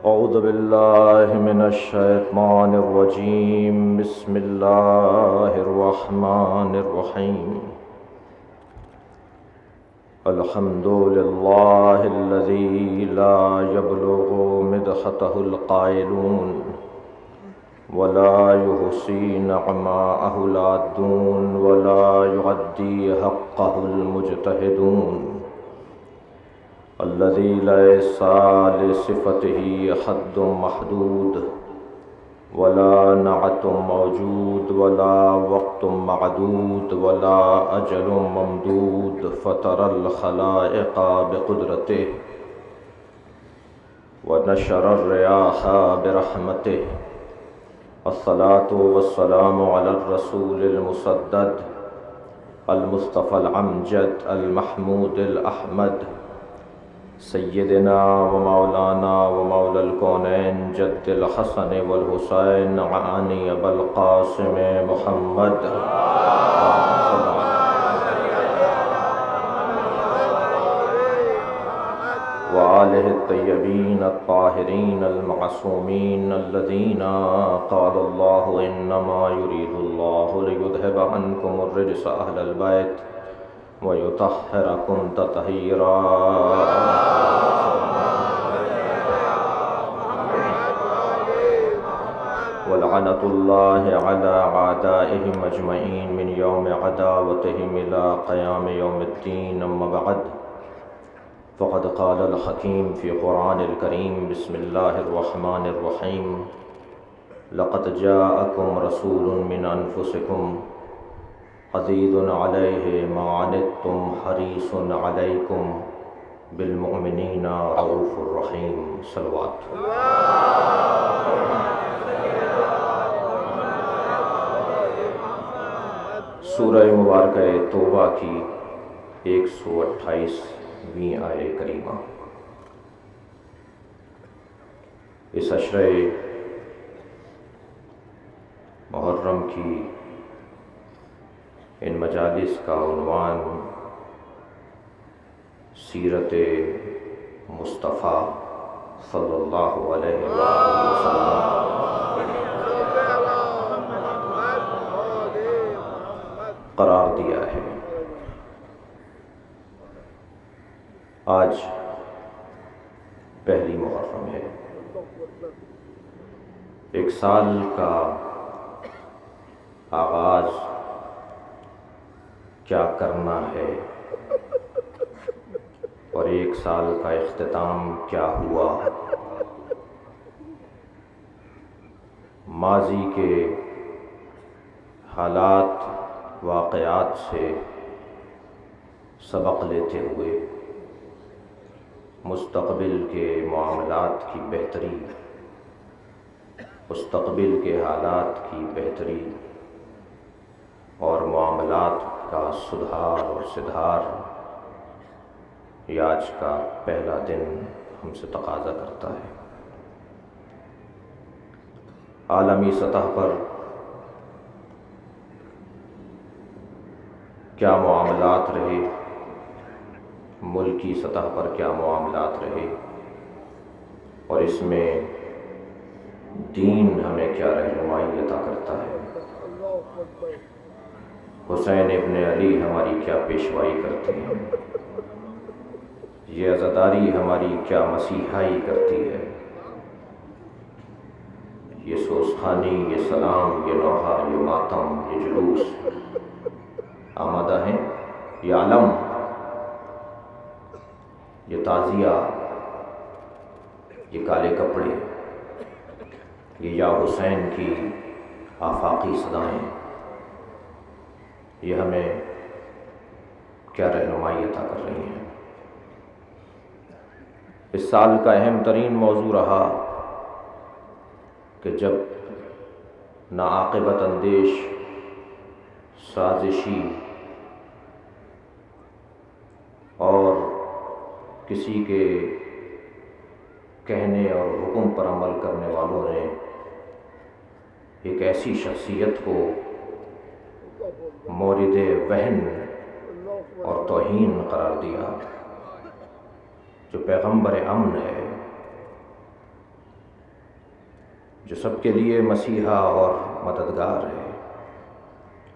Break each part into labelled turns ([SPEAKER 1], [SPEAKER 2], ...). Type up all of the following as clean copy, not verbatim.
[SPEAKER 1] اعوذ باللہ من الشیطان الرجیم بسم اللہ الرحمن الرحیم الحمد للہ الذی لا یبلغ مدحتہ القائلون ولا يحصي نعماءه العادون ولا يعدي حقه المجتهدون الذي ليس لصفته حد محدود ولا نعت موجود ولا وقت معدود ولا أجل ممدود فطر الخلائق بقدرته ونشر الرياح برحمته الصلاة والسلام على الرسول المسدد المصطفى الأمجد المحمود الأحمد سيدنا ومولانا ومولى الكونين جد الحسن والحسين علي أبا القاسم محمد وآله الطيبين الطاهرين المعصومين الذين قال الله إنما يريد الله ليذهب عنكم الرجس أهل البيت ويطهركم تطهيرا ولعنة الله على أعدائهم أجمعين من يوم عداوتهم إلى قيام يوم الدين أما بعد فقد قال الحكيم في قرآن الكريم بسم الله الرحمن الرحيم لقد جاءكم رسول من أنفسكم عزيز عليه ما عنتم حريص عليكم بالمؤمنين رؤوف رحيم صلوات سورہ مبارکہ توبہ کی 128ویں آیہ کریمہ اس عشرہ محرم کی ان مجالس کا عنوان سیرت مصطفیٰ صلی اللہ علیہ وسلم قرار دیا ہے۔ آج پہلی محرم ہے، ایک سال کا آغاز کیا کرنا ہے اور ایک سال کا اختتام کیا ہوا، ماضی کے حالات واقعات سے سبق لیتے ہوئے مستقبل کے معاملات کی بہتری، مستقبل کے حالات کی بہتری اور معاملات کا سدھار اور سدھار، یہ آج کا پہلا دن ہم سے تقاضا کرتا ہے۔ عالمی سطح پر کیا معاملات رہے، ملکی سطح پر کیا معاملات رہے، اور اس میں دین ہمیں کیا رہنمائی عطا کرتا ہے، حسین ابن علی ہماری کیا پیشوائی کرتے ہیں، یہ عزاداری ہماری کیا مسیحائی کرتی ہے، یہ سوزخانی، یہ سلام، یہ نوحہ، یہ ماتم، یہ جلوس آمادہ ہیں، یہ علم، یہ تعزیہ، یہ کالے کپڑے، یہ یا حسین کی آفاقی صدائیں، یہ ہمیں کیا رہنمائی عطا کر رہی ہیں۔ اس سال کا اہم ترین موضوع رہا کہ جب ناعاقبت اندیش، سازشی اور کسی کے کہنے اور حکم پر عمل کرنے والوں نے ایک ایسی شخصیت کو مورد وہن اور توہین قرار دیا جو پیغمبر امن ہے، جو سب کے لیے مسیحا اور مددگار ہے۔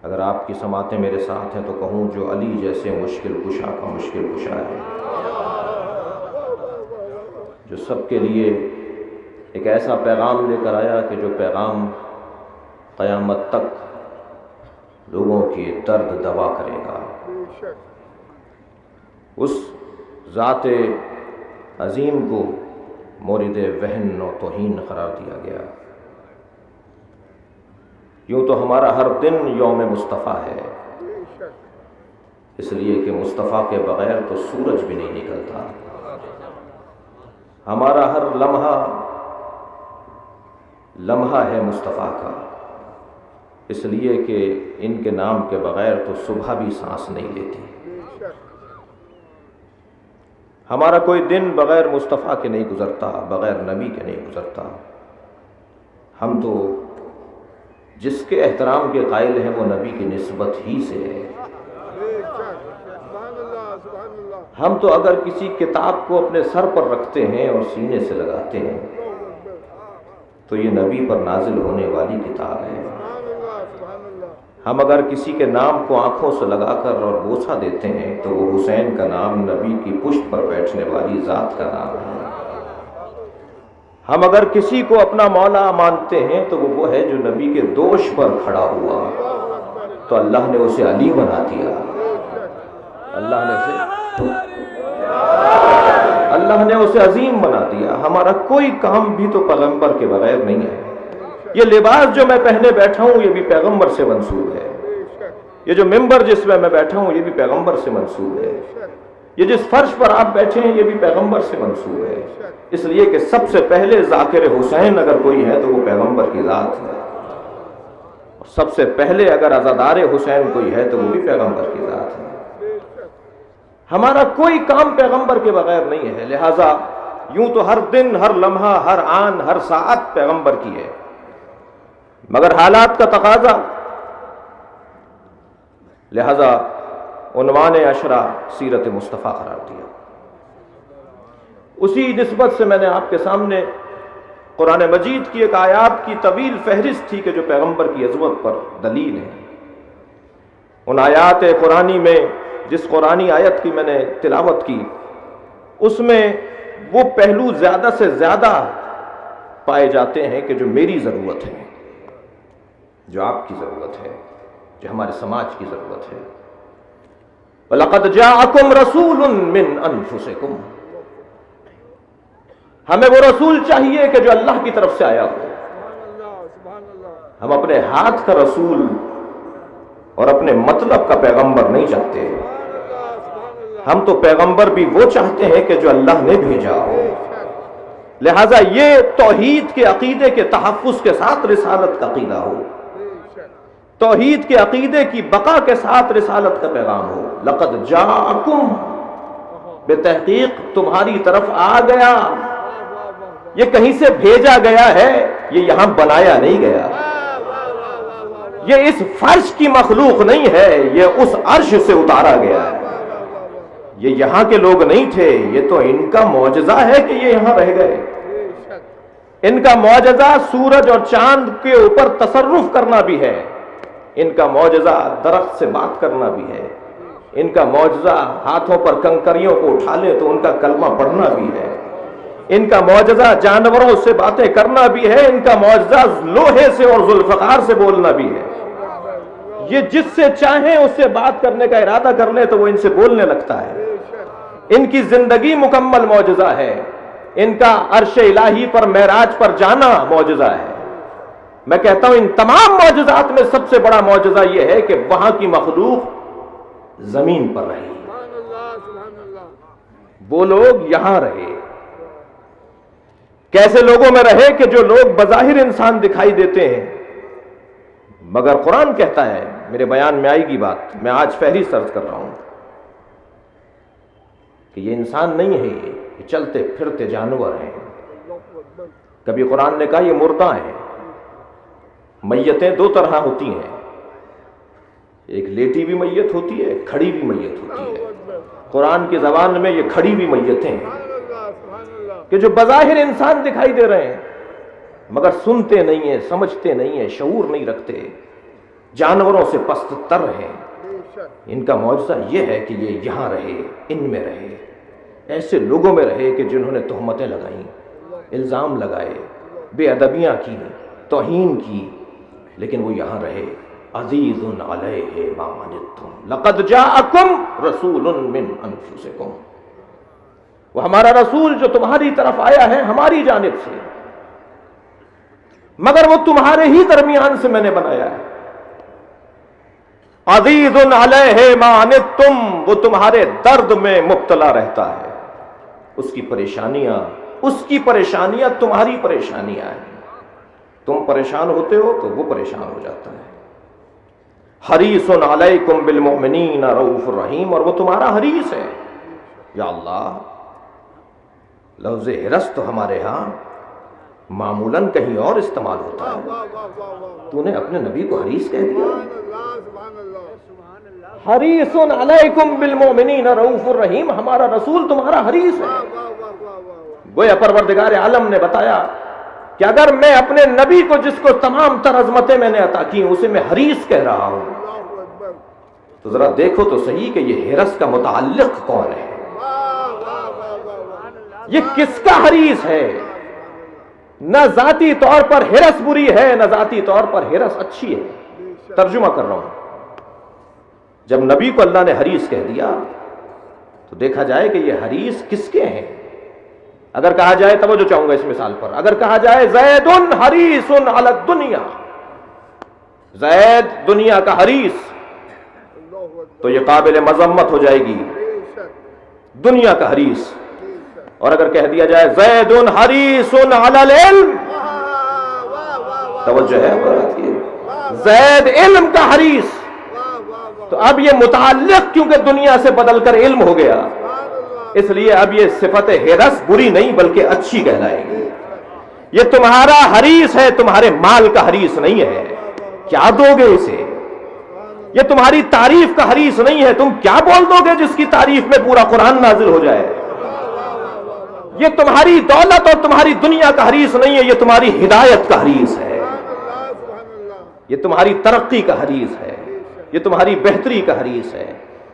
[SPEAKER 1] اگر آپ کی سماعتیں میرے ساتھ ہیں تو کہوں جو علی جیسے مشکل کشا کا مشکل کشا ہے، جو سب کے لیے ایک ایسا پیغام لے کر آیا کہ جو پیغام قیامت تک لوگوں کی درد دوا کرے گا۔ اس ذات عظیم کو مورد وہن و توہین قرار دیا گیا۔ یوں تو ہمارا ہر دن یوم مصطفیٰ ہے، اس لیے کہ مصطفیٰ کے بغیر تو سورج بھی نہیں نکلتا۔ ہمارا ہر لمحہ ہے مصطفیٰ کا، اس لیے کہ ان کے نام کے بغیر تو صبح بھی سانس نہیں لیتی۔ ہمارا کوئی دن بغیر مصطفیٰ کے نہیں گزرتا، بغیر نبی کے نہیں گزرتا۔ ہم تو جس کے احترام کے قائل ہیں وہ نبی کی نسبت ہی سے ہے۔ ہم تو اگر کسی کتاب کو اپنے سر پر رکھتے ہیں اور سینے سے لگاتے ہیں تو یہ نبی پر نازل ہونے والی کتاب ہے۔ ہم اگر کسی کے نام کو آنکھوں سے لگا کر اور بوسہ دیتے ہیں تو وہ حسین کا نام نبی کی پشت پر بیٹھنے والی ذات کا نام ہے۔ ہم اگر کسی کو اپنا مولا مانتے ہیں تو وہ ہے جو نبی کے دوش پر کھڑا ہوا تو اللہ نے اسے علی بنا دیا۔ اللہ نے اسے عظیم بنا دیا۔ ہمارا کوئی کام بھی تو پیغمبر کے بغیر نہیں ہے۔ یہ لباس جو میں پہنے بیٹھا ہوں یہ بھی پیغمبر سے منسوب ہے۔ یہ جو ممبر جس میں بیٹھا ہوں یہ بھی پیغمبر سے منسوب ہے۔ یہ جس فرش پر آپ بیٹھے ہیں یہ بھی پیغمبر سے منسوب ہے، اس لیے کہ سب سے پہلے ذاکر حسین اگر کوئی ہے تو وہ پیغمبر کی ذات ہے، اور سب سے پہلے اگر عزادار حسین کوئی ہے تو وہ بھی پیغمبر کی ذات ہے۔ ہمارا کوئی کام پیغمبر کے بغیر نہیں ہے، لہٰذا یوں تو ہر دن، ہر لمحہ، ہر آن، ہر ساعت پیغمبر کی ہے، مگر حالات کا تقاضا، لہذا عنوان عشرہ سیرت مصطفیٰ قرار دیا۔ اسی نسبت سے میں نے آپ کے سامنے قرآن مجید کی ایک آیات کی طویل فہرست تھی کہ جو پیغمبر کی عظمت پر دلیل ہے۔ ان آیات قرآنی میں جس قرآنی آیت کی میں نے تلاوت کی اس میں وہ پہلو زیادہ سے زیادہ پائے جاتے ہیں کہ جو میری ضرورت ہے، جو آپ کی ضرورت ہے، جو ہمارے سماج کی ضرورت ہے۔ وَلَقَدْ جَاءَكُمْ رَسُولٌ مِّنْ أَنفُسِكُمْ، ہمیں وہ رسول چاہیے کہ جو اللہ کی طرف سے آیا ہو۔ ہم اپنے ہاتھ کا رسول اور اپنے مطلب کا پیغمبر نہیں چاہتے، ہم تو پیغمبر بھی وہ چاہتے ہیں کہ جو اللہ نے بھیجا ہو۔ لہٰذا یہ توحید کے عقیدے کے تحفظ کے ساتھ رسالت کا عقیدہ ہو، توحید کے عقیدے کی بقا کے ساتھ رسالت کا پیغام ہو۔ لقد جاءکم، بے تحقیق تمہاری طرف آ گیا، یہ کہیں سے بھیجا گیا ہے، یہ یہاں بنایا نہیں گیا، یہ اس فرش کی مخلوق نہیں ہے، یہ اس عرش سے اتارا گیا ہے، یہ یہاں کے لوگ نہیں تھے، یہ تو ان کا معجزہ ہے کہ یہ یہاں رہ گئے۔ ان کا معجزہ سورج اور چاند کے اوپر تصرف کرنا بھی ہے، ان کا معجزہ درخت سے بات کرنا بھی ہے، ان کا معجزہ ہاتھوں پر کنکریوں کو اٹھا لے تو ان کا کلمہ پڑھنا بھی ہے، ان کا معجزہ جانوروں سے باتیں کرنا بھی ہے، ان کا معجزہ لوہے سے اور ذوالفقار سے بولنا بھی ہے۔ یہ جس سے چاہیں اس سے بات کرنے کا ارادہ کر لے تو وہ ان سے بولنے لگتا ہے۔ ان کی زندگی مکمل معجزہ ہے، ان کا عرش الہی پر معراج پر جانا معجزہ ہے۔ میں کہتا ہوں ان تمام معجزات میں سب سے بڑا معجزہ یہ ہے کہ وہاں کی مخلوق زمین پر رہی، وہ لوگ یہاں رہے۔ کیسے لوگوں میں رہے کہ جو لوگ بظاہر انسان دکھائی دیتے ہیں، مگر قرآن کہتا ہے، میرے بیان میں آئے گی بات، میں آج فہرست عرض کر رہا ہوں کہ یہ انسان نہیں ہے، یہ چلتے پھرتے جانور ہیں۔ کبھی قرآن نے کہا یہ مردہ ہیں۔ میتیں دو طرح ہوتی ہیں، ایک لیٹی بھی میت ہوتی ہے، ایک کھڑی بھی میت ہوتی ہے۔ قرآن کی زبان میں یہ کھڑی بھی میتیں ہیں کہ جو بظاہر انسان دکھائی دے رہے ہیں، مگر سنتے نہیں ہیں، سمجھتے نہیں ہیں، شعور نہیں رکھتے، جانوروں سے پست تر ہیں۔ ان کا معجزہ یہ ہے کہ یہ یہاں رہے، ان میں رہے، ایسے لوگوں میں رہے کہ جنہوں نے تہمتیں لگائیں، الزام لگائے، بے ادبیاں کی، توہین کی، لیکن وہ یہاں رہے۔ عزیز علیہ ما عنتم لقد جاءکم رسول من انفسکم، وہ ہمارا رسول جو تمہاری طرف آیا ہے ہماری جانب سے، مگر وہ تمہارے ہی درمیان سے میں نے بنایا ہے۔ عزیز علیہ ما عنتم، وہ تمہارے درد میں مبتلا رہتا ہے، اس کی پریشانیاں تمہاری پریشانیاں ہیں، تم پریشان ہوتے ہو تو وہ پریشان ہو جاتا ہے۔ حریص علیکم بالمؤمنین رؤوف الرحیم، اور وہ تمہارا حریص ہے۔ یا اللہ، لفظ حرص تو ہمارے ہاں معمولاً کہیں اور استعمال ہوتا ہے، تو نے اپنے نبی کو حریص کہہ دیا۔ حریص علیکم بالمؤمنین رؤوف الرحیم، ہمارا رسول تمہارا حریص ہے۔ گویا پروردگار عالم نے بتایا کہ اگر میں اپنے نبی کو، جس کو تمام تر عظمتیں میں نے عطا کی ہیں، اسے میں حریص کہہ رہا ہوں، تو ذرا دیکھو تو صحیح کہ یہ حرص کا متعلق کون ہے، یہ کس کا حریص ہے؟ نہ ذاتی طور پر حرص بری ہے، نہ ذاتی طور پر حرص اچھی ہے۔ ترجمہ کر رہا ہوں، جب نبی کو اللہ نے حریص کہہ دیا تو دیکھا جائے کہ یہ حریص کس کے ہیں۔ اگر کہا جائے، توجہ چاہوں گا اس مثال پر، اگر کہا جائے زید حریص علی الدنیا، زید دنیا کا حریص، تو یہ قابل مذمت ہو جائے گی، دنیا کا حریص۔ اور اگر کہہ دیا جائے زید حریص علی العلم، توجہ ہے بات کی، زید علم کا حریص، تو اب یہ متعلق کیونکہ دنیا سے بدل کر علم ہو گیا، اس لیے اب یہ صفت حرص بری نہیں بلکہ اچھی کہلائے گی۔ یہ تمہارا حریص ہے، تمہارے مال کا حریص نہیں ہے، کیا دو گے اسے؟ یہ تمہاری تعریف کا حریص نہیں ہے، تم کیا بول دو گے جس کی تعریف میں پورا قرآن نازل ہو جائے؟ یہ تمہاری دولت اور تمہاری دنیا کا حریص نہیں ہے، یہ تمہاری ہدایت کا حریص ہے، یہ تمہاری ترقی کا حریص ہے، یہ تمہاری بہتری کا حریص ہے۔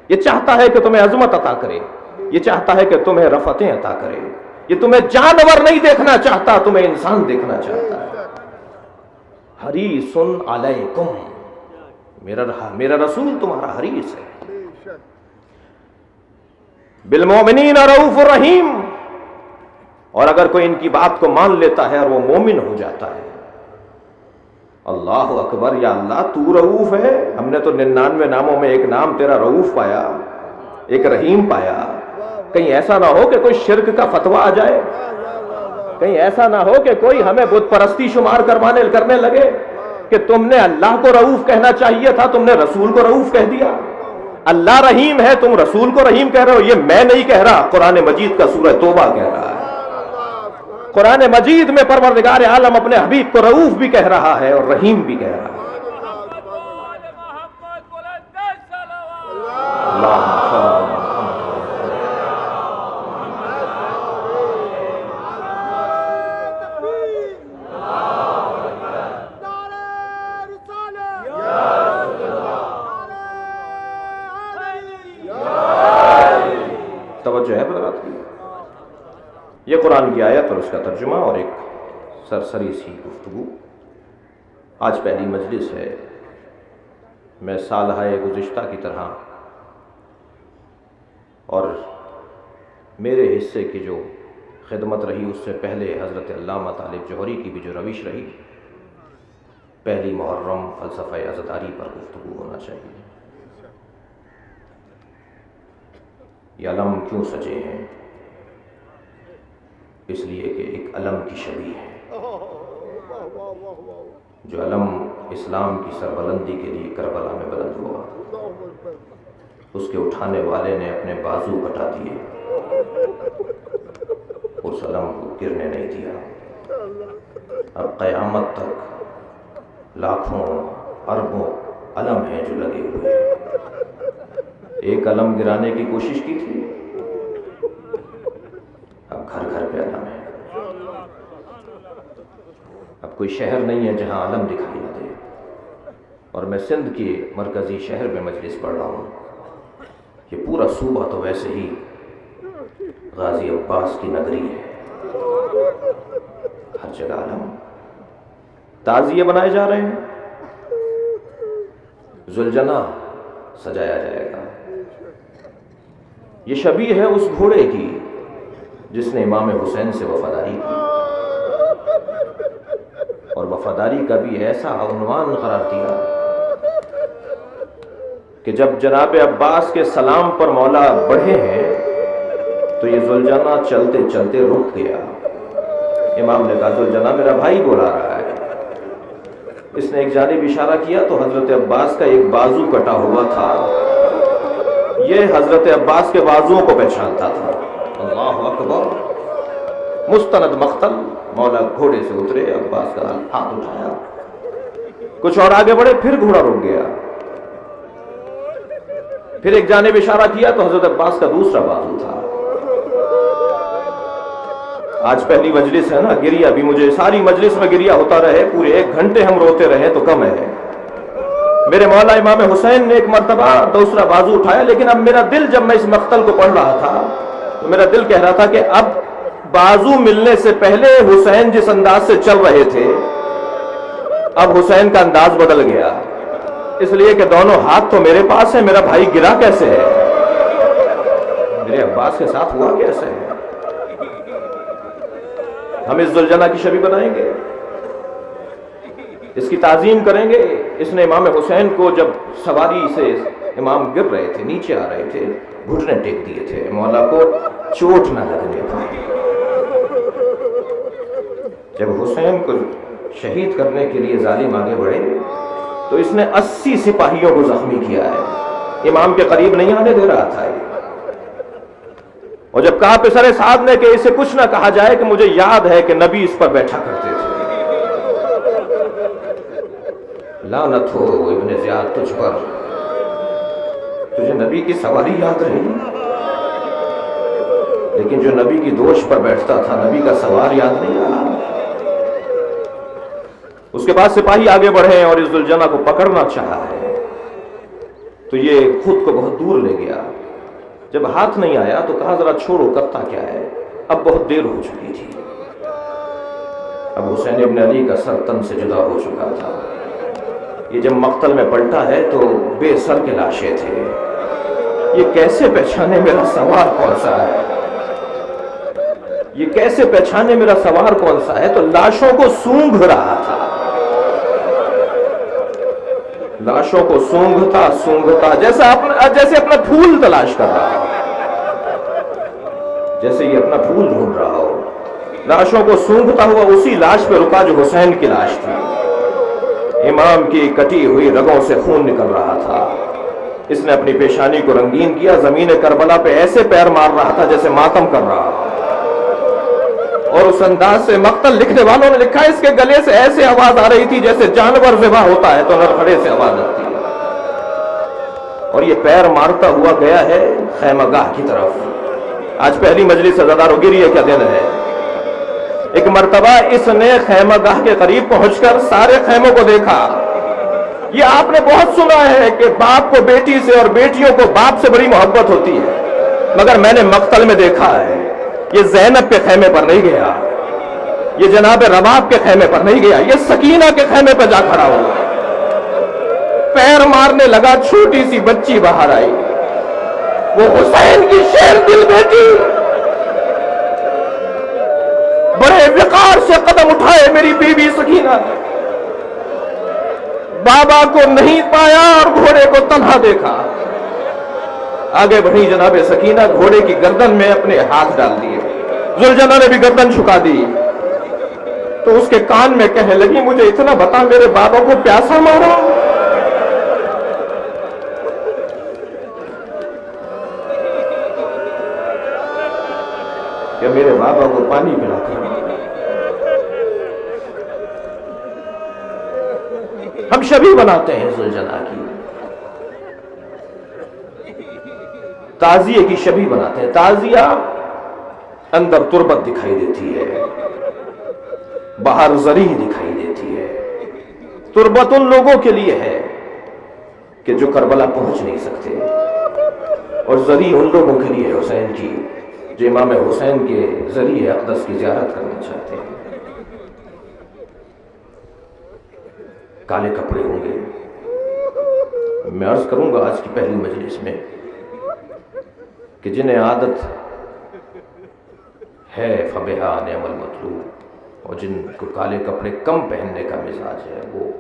[SPEAKER 1] یہ چاہتا ہے کہ تمہیں عظمت عطا کرے، یہ چاہتا ہے کہ تمہیں رفعتیں عطا کرے، یہ تمہیں جانور نہیں دیکھنا چاہتا، تمہیں انسان دیکھنا چاہتا ہے۔ حریص علیکم، میرا رسول تمہارا حریص ہے۔ بالمؤمنین رؤوف الرحیم، اور اگر کوئی ان کی بات کو مان لیتا ہے اور وہ مومن ہو جاتا ہے، اللہ اکبر، یا اللہ تو رؤوف ہے، ہم نے تو 99 ناموں میں ایک نام تیرا رؤوف پایا، ایک رحیم پایا، کہیں ایسا نہ ہو کہ کوئی شرک کا فتویٰ آ جائے، کہیں ایسا نہ ہو کہ کوئی ہمیں بت پرستی شمار کرنے لگے کہ تم نے اللہ کو رؤوف کہنا چاہیے تھا، تم نے رسول کو رؤوف کہہ دیا۔ اللہ رحیم ہے، تم رسول کو رحیم کہہ رہے ہو، یہ میں نہیں کہہ رہا، قرآن مجید کا سورہ توبہ کہہ رہا ہے۔ قرآن مجید میں پروردگار عالم اپنے حبیب کو رؤوف بھی کہہ رہا ہے اور رحیم بھی کہہ رہا ہے۔ توجہ ہے حضرات کی؟ یہ قرآن کی آیت اور اس کا ترجمہ اور ایک سرسری سی گفتگو۔ آج پہلی مجلس ہے، میں سالہ گزشتہ کی طرح اور میرے حصے کی جو خدمت رہی اس سے پہلے حضرت علامہ طالب جوہری کی بھی جو روش رہی، پہلی محرم فلسفہ عزاداری پر گفتگو ہونا چاہیے۔ یہ علم کیوں سجے ہیں؟ اس لیے کہ ایک علم کی شبیہ ہے، جو علم اسلام کی سربلندی کے لیے کربلا میں بلند ہوا، اس کے اٹھانے والے نے اپنے بازو کٹا دیے، اس علم کو گرنے نہیں دیا۔ اب قیامت تک لاکھوں اربوں علم ہیں جو لگے ہوئے ہیں۔ ایک علم گرانے کی کوشش کی تھی، اب گھر گھر پہ علم ہے۔ اب کوئی شہر نہیں ہے جہاں علم دکھائی نہ دے، اور میں سندھ کے مرکزی شہر میں مجلس پڑھ رہا ہوں، یہ پورا صوبہ تو ویسے ہی غازی عباس کی نگری ہے، ہر جگہ علم، تعزیے بنائے جا رہے ہیں، ذوالجناح سجایا جائے گا۔ یہ شبیہ ہے اس گھوڑے کی جس نے امام حسین سے وفاداری کی، اور وفاداری کا بھی ایسا عنوان قرار دیا کہ جب جناب عباس کے سلام پر مولا بڑھے ہیں تو یہ ذوالجناح چلتے چلتے رک گیا۔ امام نے کہا ذوالجناح میرا بھائی بلا رہا ہے۔ اس نے ایک جانب اشارہ کیا تو حضرت عباس کا ایک بازو کٹا ہوا تھا، یہ حضرت عباس کے بازوؤں کو پہچانتا تھا۔ اللہ اکبر، مستند مقتل، مولا گھوڑے سے اترے، عباس کا ہاتھ اٹھایا، کچھ اور آگے بڑھے، پھر گھوڑا رک گیا، پھر ایک جانب اشارہ کیا تو حضرت عباس کا دوسرا بازو تھا۔ آج پہلی مجلس ہے نا، گریا بھی مجھے ساری مجلس میں گریا ہوتا رہے، پورے 1 گھنٹے ہم روتے رہے تو کم ہے۔ میرے مولا امام حسین نے ایک مرتبہ دوسرا بازو اٹھایا، لیکن اب میرا دل، جب میں اس مقتل کو پڑھ رہا تھا تو میرا دل کہہ رہا تھا کہ اب بازو ملنے سے پہلے حسین جس انداز سے چل رہے تھے، اب حسین کا انداز بدل گیا، اس لیے کہ دونوں ہاتھ تو میرے پاس ہیں، میرا بھائی گرا کیسے ہے، میرے عباس کے ساتھ ہوا کیسے ہے۔ ہم اس ذوالجناح کی شبیہ بنائیں گے، اس کی تعظیم کریں گے۔ اس نے امام حسین کو جب سواری سے امام گر رہے تھے، نیچے آ رہے تھے، گھٹنے ٹیک دیے تھے، مولا کو چوٹ نہ لگنے پائے۔ جب حسین کو شہید کرنے کے لیے ظالم آگے بڑھے تو اس نے 80 سپاہیوں کو زخمی کیا ہے، امام کے قریب نہیں آنے دے رہا تھا۔ اور جب کہا پسر سعد نے کہ اسے کچھ نہ کہا جائے کہ مجھے یاد ہے کہ نبی اس پر بیٹھا کرتے تھے۔ لعنت ہو ابن زیاد تجھ پر، تجھے نبی کی سواری یاد رہی، لیکن جو نبی کی دوش پر بیٹھتا تھا نبی کا سوار یاد نہیں رہا۔ اس کے بعد سپاہی آگے بڑھے اور اس ذوالجناح کو پکڑنا چاہا ہے تو یہ خود کو بہت دور لے گیا۔ جب ہاتھ نہیں آیا تو کہا ذرا چھوڑو، کرتا کیا ہے، اب بہت دیر ہو چکی تھی، اب حسین ابن علی کا سر تن سے جدا ہو چکا تھا۔ یہ جب مقتل میں پلٹا ہے تو بے سر کے لاشیں تھے، یہ کیسے پہچانے میرا سوار کون سا ہے، یہ کیسے پہچانے میرا سوار کون سا ہے، تو لاشوں کو سونگھ رہا تھا، لاشوں کو سونگھتا سونگھتا جیسے اپنا پھول تلاش کر رہا ہو، جیسے یہ اپنا پھول ڈھونڈ رہا ہو، لاشوں کو سونگھتا ہوا اسی لاش پہ رکا جو حسین کی لاش تھی۔ امام کی کٹی ہوئی رگوں سے خون نکل رہا تھا، اس نے اپنی پیشانی کو رنگین کیا، زمین کربلا پہ ایسے پیر مار رہا تھا جیسے ماتم کر رہا، اور اس انداز سے مقتل لکھنے والوں نے لکھا اس کے گلے سے ایسے آواز آ رہی تھی جیسے جانور ذبح ہوتا ہے تو نرخڑے سے آواز آتی ہے، اور یہ پیر مارتا ہوا گیا ہے خیمہ گاہ کی طرف۔ آج پہلی مجلس عزادارو گریہ کا دن ہے۔ ایک مرتبہ اس نے خیمہ گاہ کے قریب پہنچ کر سارے خیموں کو دیکھا۔ یہ آپ نے بہت سنا ہے کہ باپ کو بیٹی سے اور بیٹیوں کو باپ سے بڑی محبت ہوتی ہے، مگر میں نے مقتل میں دیکھا ہے یہ زینب کے خیمے پر نہیں گیا، یہ جناب رباب کے خیمے پر نہیں گیا، یہ سکینہ کے خیمے پر جا کھڑا ہوا، پیر مارنے لگا، چھوٹی سی بچی باہر آئی، وہ حسین کی شیر دل بیٹی، بڑے وقار سے قدم اٹھائے میری بیوی سکینہ، بابا کو نہیں پایا اور گھوڑے کو تنہا دیکھا، آگے بڑھی جناب سکینہ، گھوڑے کی گردن میں اپنے ہاتھ ڈال دیے، ذوالجناح نے بھی گردن جھکا دی، تو اس کے کان میں کہنے لگی مجھے اتنا بتا میرے بابا کو پیاسا مارا؟ کہ میرے بابا کو پانی پلا کر؟ ہم شبیہ بناتے ہیں ذوالجناح کی، تعزیے کی شبیہ بناتے ہیں۔ تعزیہ اندر تربت دکھائی دیتی ہے، باہر زری دکھائی دیتی ہے. تربت ان لوگوں کے لیے ہے کہ جو کربلا پہنچ نہیں سکتے، اور زری ان لوگوں کے لیے حسین کی جو امام حسین کے ذریعے اقدس کی زیارت کرنا چاہتے ہیں. کالے کپڑے ہوں گے. میں عرض کروں گا آج کی پہلی مجلس میں کہ جنہیں عادت ہے فبہا نعم المطلوب، اور جن کو کالے کپڑے کم پہننے کا مزاج ہے، وہ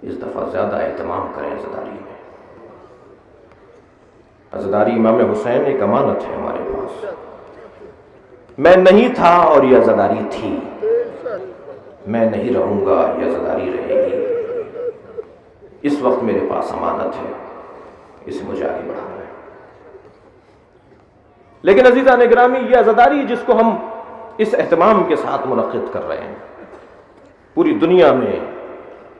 [SPEAKER 1] اس دفعہ زیادہ اہتمام کریں عزاداری میں. عزاداری امام حسین ایک امانت ہے ہمارے پاس. میں نہیں تھا اور یہ عزاداری تھی، میں نہیں رہوں گا یہ عزاداری رہے گی. اس وقت میرے پاس امانت ہے، اسے مجھے آگے بڑھانا ہے. لیکن عزیزان گرامی، یہ عزاداری جس کو ہم اس اہتمام کے ساتھ منعقد کر رہے ہیں، پوری دنیا میں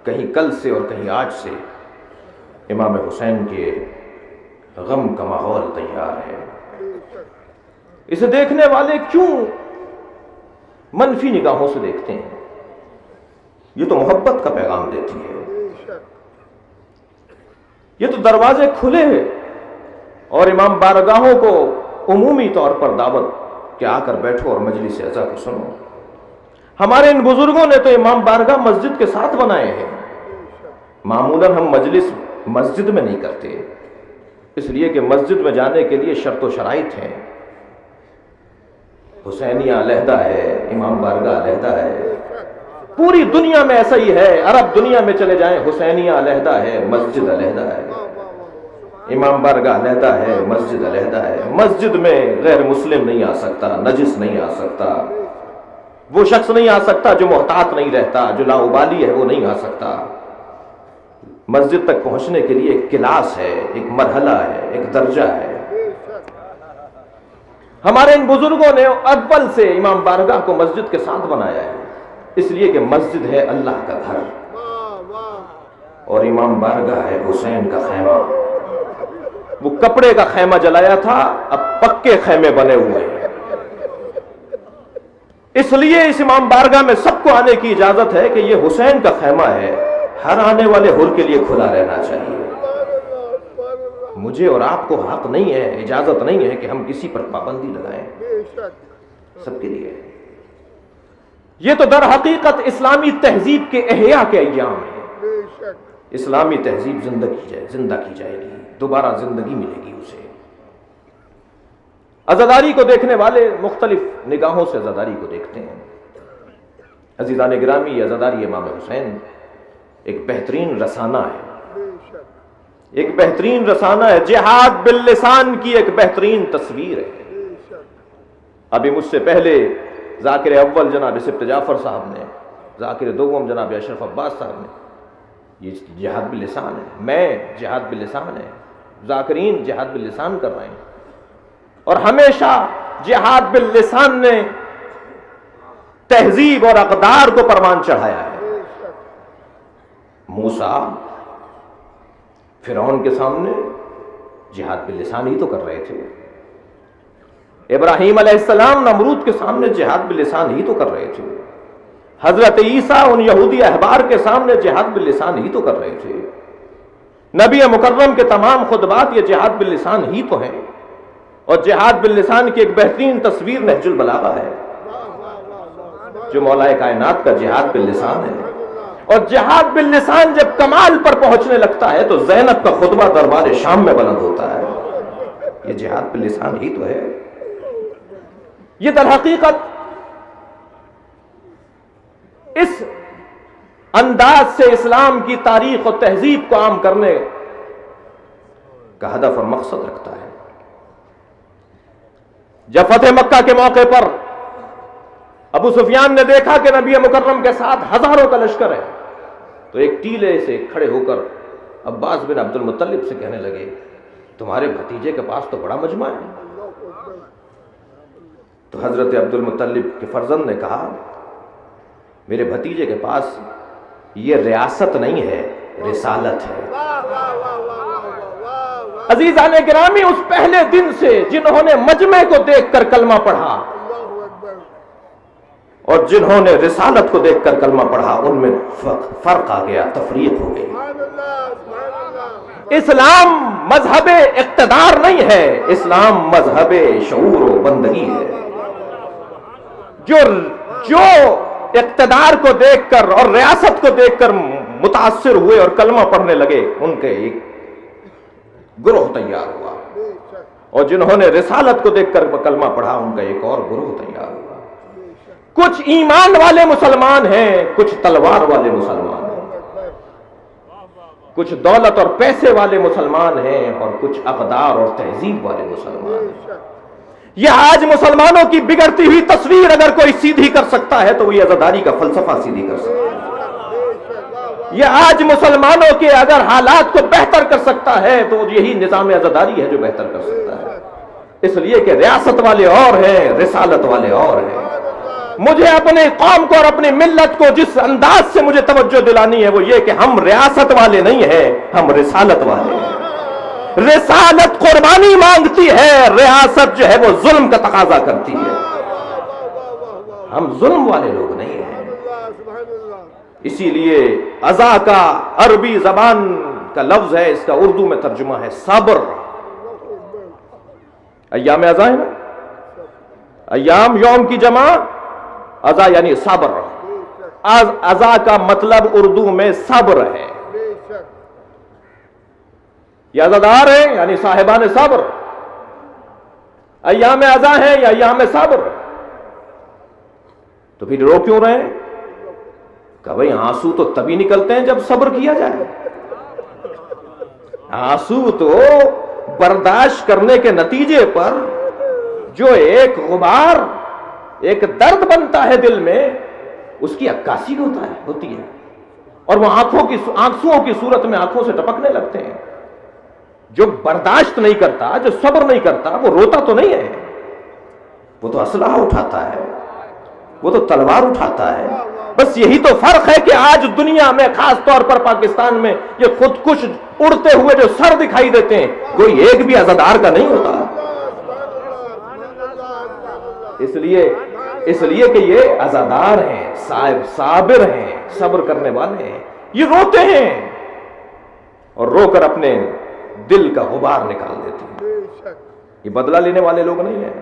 [SPEAKER 1] کہیں کل سے اور کہیں آج سے امام حسین کے غم کا ماحول تیار ہے. اسے دیکھنے والے کیوں منفی نگاہوں سے دیکھتے ہیں؟ یہ تو محبت کا پیغام دیتی ہے. یہ تو دروازے کھلے ہیں اور امام بارگاہوں کو عمومی طور پر دعوت کہ آ کر بیٹھو اور مجلس عزا کو سنو. ہمارے ان بزرگوں نے تو امام بارگاہ مسجد کے ساتھ بنائے ہیں. معمولاً ہم مجلس مسجد میں نہیں کرتے، اس لیے کہ مسجد میں جانے کے لیے شرط و شرائط ہیں. حسینیہ علیحدہ ہے، امام بارگاہ علیحدہ ہے. پوری دنیا میں ایسا ہی ہے. عرب دنیا میں چلے جائیں، حسینیہ علیحدہ ہے، مسجد علیحدہ ہے. امام بارگاہ علیحدہ ہے، مسجد علیحدہ ہے. مسجد میں غیر مسلم نہیں آ سکتا، نجس نہیں آ سکتا، وہ شخص نہیں آ سکتا جو محتاط نہیں رہتا، جو لاابالی ہے وہ نہیں آ سکتا. مسجد تک پہنچنے کے لیے ایک کلاس ہے، ایک مرحلہ ہے، ایک درجہ ہے. ہمارے ان بزرگوں نے اول سے امام بارگاہ کو مسجد کے ساتھ بنایا ہے، اس لیے کہ مسجد ہے اللہ کا گھر اور امام بارگاہ ہے حسین کا خیمہ. وہ کپڑے کا خیمہ جلایا تھا، اب پکے خیمے بنے ہوئے ہیں. اس لیے اس امام بارگاہ میں سب کو آنے کی اجازت ہے کہ یہ حسین کا خیمہ ہے. ہر آنے والے حر کے لیے کھلا رہنا چاہیے. مجھے اور آپ کو حق نہیں ہے، اجازت نہیں ہے کہ ہم کسی پر پابندی لگائیں. سب کے لیے. یہ تو در حقیقت اسلامی تہذیب کے احیاء کے ایام ہیں. اسلامی تہذیب زندہ کی جائے گی، دوبارہ زندگی ملے گی اسے. عزاداری کو دیکھنے والے مختلف نگاہوں سے عزاداری کو دیکھتے ہیں. عزیزان گرامی، یہ عزاداری امام حسین ایک بہترین رسانہ ہے، ایک بہترین رسانہ ہے. جہاد باللسان کی ایک بہترین تصویر ہے. ابھی مجھ سے پہلے ذاکر اول جناب سبت جعفر صاحب نے، ذاکر دوم جناب اشرف عباس صاحب نے، یہ جہاد باللسان ہے. میں جہاد باللسان ہے، ذاکرین جہاد باللسان کر رہے ہیں. اور ہمیشہ جہاد باللسان نے تہذیب اور اقدار کو پروان چڑھایا ہے. موسیٰ فرعون کے سامنے جہاد باللسان ہی تو کر رہے تھے. ابراہیم علیہ السلام نمرود کے سامنے جہاد باللسان ہی تو کر رہے تھے. حضرت عیسیٰ ان یہودی احبار کے سامنے جہاد باللسان ہی تو کر رہے تھے. نبی مکرم کے تمام خطبات یہ جہاد باللسان ہی تو ہیں. اور جہاد باللسان کی ایک بہترین تصویر نہج البلاغہ ہے، جو مولا کائنات کا جہاد باللسان ہے. اور جہاد باللسان جب کمال پر پہنچنے لگتا ہے تو زینب کا خطبہ دربار شام میں بلند ہوتا ہے. یہ جہاد باللسان ہی تو ہے. یہ در حقیقت اس انداز سے اسلام کی تاریخ اور تہذیب کو عام کرنے کا ہدف اور مقصد رکھتا ہے. جب فتح مکہ کے موقع پر ابو سفیان نے دیکھا کہ نبی مکرم کے ساتھ ہزاروں کا لشکر ہے، تو ایک ٹیلے سے کھڑے ہو کر عباس بن عبد المطلب سے کہنے لگے، تمہارے بھتیجے کے پاس تو بڑا مجمع ہے. تو حضرت عبد المطلب کے فرزند نے کہا، میرے بھتیجے کے پاس یہ ریاست نہیں ہے، رسالت ہے. عزیزان گرامی، اس پہلے دن سے جنہوں نے مجمع کو دیکھ کر کلمہ پڑھا، اور جنہوں نے رسالت کو دیکھ کر کلمہ پڑھا ان میں فرق آ گیا، تفریق ہو گئی۔ اسلام مذہب اقتدار نہیں ہے، اسلام مذہب شعور و بندگی ہے۔ جو اقتدار کو دیکھ کر اور ریاست کو دیکھ کر متاثر ہوئے اور کلمہ پڑھنے لگے، ان کے ایک گروہ تیار ہوا، اور جنہوں نے رسالت کو دیکھ کر کلمہ پڑھا ان کا ایک اور گروہ تیار ہوا۔ کچھ ایمان والے مسلمان ہیں، کچھ تلوار والے مسلمان ہیں، کچھ دولت اور پیسے والے مسلمان ہیں اور کچھ اقدار اور تہذیب والے مسلمان ہیں۔ یہ آج مسلمانوں کی بگڑتی ہوئی تصویر اگر کوئی سیدھی کر سکتا ہے تو وہ یہ عزاداری کا فلسفہ سیدھی کر سکتا ہے۔ یہ آج مسلمانوں کے اگر حالات کو بہتر کر سکتا ہے تو یہی نظام عزاداری ہے جو بہتر کر سکتا ہے، اس لیے کہ ریاست والے اور ہیں، رسالت والے اور ہیں۔ مجھے اپنے قوم کو اور اپنی ملت کو جس انداز سے مجھے توجہ دلانی ہے وہ یہ کہ ہم ریاست والے نہیں ہیں، ہم رسالت والے ہیں۔ رسالت قربانی مانگتی ہے، ریاست جو ہے وہ ظلم کا تقاضا کرتی ہے۔ ہم ظلم والے لوگ نہیں ہیں۔ اسی لیے عزا کا عربی زبان کا لفظ ہے، اس کا اردو میں ترجمہ ہے صبر۔ ایام عزا ہے نا، ایام یوم کی جمع، عزا یعنی صبر۔ عزا کا مطلب اردو میں صبر ہے۔ یہ عزادار ہیں یعنی صاحبان صبر، ایام عزا ہیں یا ایام صبر۔ تو پھر رو کیوں رہے ہیں؟ کہ بھئی آنسو تو تبھی نکلتے ہیں جب صبر کیا جائے۔ آنسو تو برداشت کرنے کے نتیجے پر جو ایک غبار، ایک درد بنتا ہے دل میں، اس کی عکاسی ہوتی ہے، اور وہ آنسوؤں کی صورت میں آنکھوں سے ٹپکنے لگتے ہیں۔ جو برداشت نہیں کرتا، جو صبر نہیں کرتا، وہ روتا تو نہیں ہے، وہ تو اسلحہ اٹھاتا ہے، وہ تو تلوار اٹھاتا ہے۔ بس یہی تو فرق ہے کہ آج دنیا میں خاص طور پر پاکستان میں یہ خودکش اڑتے ہوئے جو سر دکھائی دیتے ہیں، کوئی ایک بھی عزادار کا نہیں ہوتا۔ اس لیے کہ یہ عزادار ہیں، صابر ہیں، صبر کرنے والے ہیں۔ یہ روتے ہیں اور رو کر اپنے دل کا غبار نکال دیتے ہیں۔ یہ بدلہ لینے والے لوگ نہیں ہیں،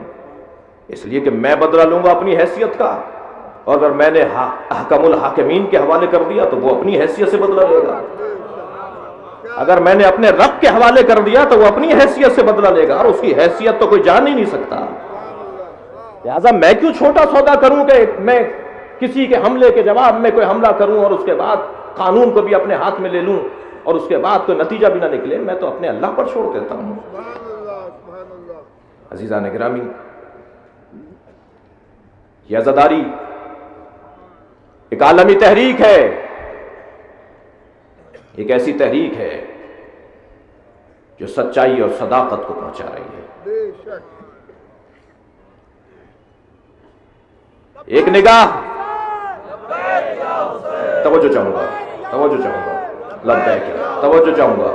[SPEAKER 1] اس لیے کہ میں بدلہ لوں گا اپنی حیثیت کا، اور اگر میں نے احکم الحاکمین کے حوالے کر دیا تو وہ اپنی حیثیت سے بدلہ لے گا، اگر میں نے اپنے رب کے حوالے کر دیا تو وہ اپنی حیثیت سے بدلہ لے گا، اور اس کی حیثیت تو کوئی جان ہی نہیں سکتا۔ لہٰذا میں کیوں چھوٹا سودا کروں کہ میں کسی کے حملے کے جواب میں کوئی حملہ کروں اور اس کے بعد قانون کو بھی اپنے ہاتھ میں لے لوں اور اس کے بعد کوئی نتیجہ بھی نہ نکلے۔ میں تو اپنے اللہ پر چھوڑ دیتا ہوں۔ عزیزان گرامی، یہ عزاداری ایک عالمی تحریک ہے، ایک ایسی تحریک ہے جو سچائی اور صداقت کو پہنچا رہی ہے۔ ایک نگاہ، توجہ چاہوں گا، توجہ چاہوں گا۔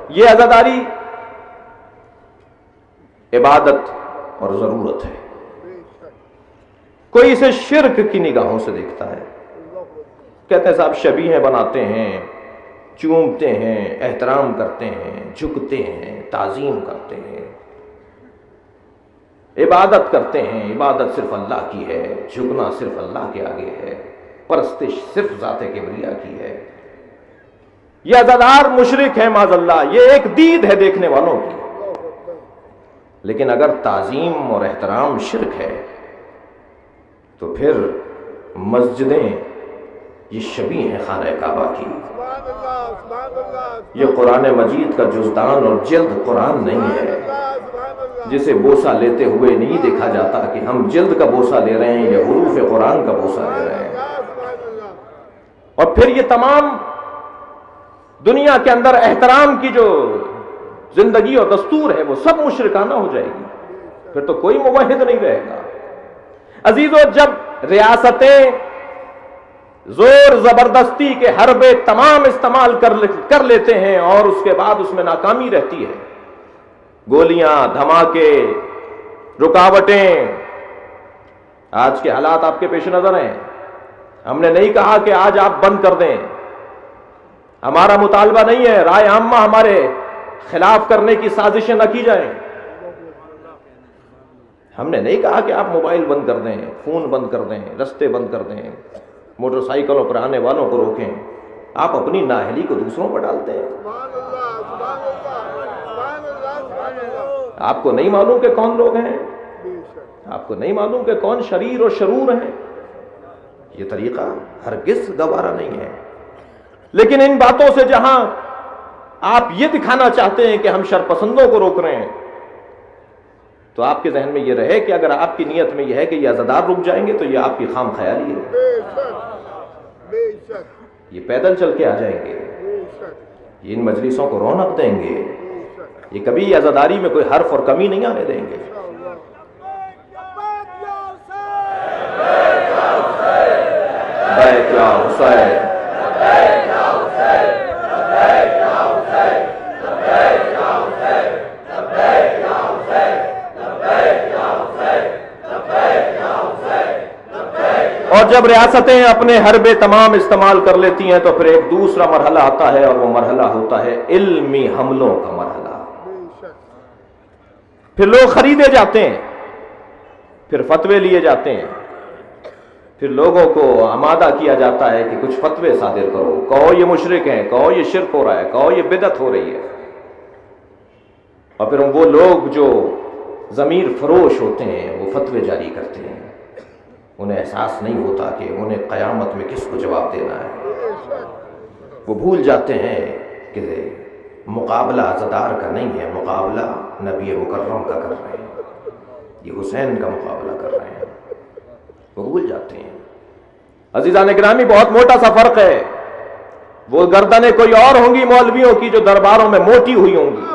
[SPEAKER 1] یہ عزاداری عبادت اور ضرورت ہے۔ کوئی اسے شرک کی نگاہوں سے دیکھتا ہے، کہتے ہیں صاحب شبیہیں بناتے ہیں، چومتے ہیں، احترام کرتے ہیں، جھکتے ہیں، تعظیم کرتے ہیں، عبادت کرتے ہیں۔ عبادت صرف اللہ کی ہے، جھکنا صرف اللہ کے آگے ہے، پرستش صرف ذات کبریا کی ہے۔ یہ عزادار مشرک ہے معاذ اللہ، یہ ایک دید ہے دیکھنے والوں کی۔ لیکن اگر تعظیم اور احترام شرک ہے تو پھر مسجدیں یہ شبیہ ہیں خانہ کعبہ کی۔ یہ قرآن مجید کا جزدان اور جلد قرآن نہیں ہے، جسے بوسہ لیتے ہوئے نہیں دیکھا جاتا کہ ہم جلد کا بوسہ لے رہے ہیں یا حروف قرآن کا بوسہ لے رہے ہیں۔ اور پھر یہ تمام دنیا کے اندر احترام کی جو زندگی اور دستور ہے وہ سب مشرکانہ ہو جائے گی، پھر تو کوئی موحد نہیں رہے گا۔ عزیزو، جب ریاستیں زور زبردستی کے حربے تمام استعمال کر لیتے ہیں اور اس کے بعد اس میں ناکامی رہتی ہے، گولیاں، دھماکے، رکاوٹیں، آج کے حالات آپ کے پیش نظر ہیں. ہم نے نہیں کہا کہ آج آپ بند کر دیں. ہمارا مطالبہ نہیں ہے رائے عامہ ہمارے خلاف کرنے کی سازشیں نہ کی جائیں. ہم نے نہیں کہا کہ آپ موبائل بند کر دیں, فون بند کر دیں, رستے بند کر دیں, موٹر سائیکلوں پر آنے والوں کو روکیں. آپ اپنی نااہلی کو دوسروں پر ڈالتے ہیں. آپ کو نہیں معلوم کہ کون لوگ ہیں, آپ کو نہیں معلوم کہ کون شریر اور شرور ہیں. یہ طریقہ ہرگز گوارا نہیں ہے. لیکن ان باتوں سے جہاں آپ یہ دکھانا چاہتے ہیں کہ ہم شرپسندوں کو روک رہے ہیں, تو آپ کے ذہن میں یہ رہے کہ اگر آپ کی نیت میں یہ ہے کہ یہ عزادار رک جائیں گے تو یہ آپ کی خام خیالی ہے. یہ پیدل چل کے آ جائیں گے, یہ ان مجلسوں کو رونق دیں گے, یہ کبھی عزاداری میں کوئی حرف اور کمی نہیں آنے دیں گے. بیت یا حسین, اور جب ریاستیں اپنے حربے تمام استعمال کر لیتی ہیں تو پھر ایک دوسرا مرحلہ آتا ہے, اور وہ مرحلہ ہوتا ہے علمی حملوں کا مرحلہ. پھر لوگ خریدے جاتے ہیں, پھر فتوے لیے جاتے ہیں, پھر لوگوں کو آمادہ کیا جاتا ہے کہ کچھ فتوے صادر کرو, کہو یہ مشرک ہیں, کہو یہ شرک ہو رہا ہے, کہو یہ بدعت ہو رہی ہے. اور پھر وہ لوگ جو ضمیر فروش ہوتے ہیں وہ فتوے جاری کرتے ہیں. انہیں احساس نہیں ہوتا کہ انہیں قیامت میں کس کو جواب دینا ہے. وہ بھول جاتے ہیں کہ مقابلہ عزادار کا نہیں ہے, مقابلہ نبی مکرم کا کر رہے ہیں, یہ حسین کا مقابلہ کر رہے ہیں. وہ بھول جاتے ہیں. عزیزان گرامی, بہت موٹا سا فرق ہے. وہ گردنیں کوئی اور ہوں گی مولویوں کی جو درباروں میں موٹی ہوئی ہوں گی.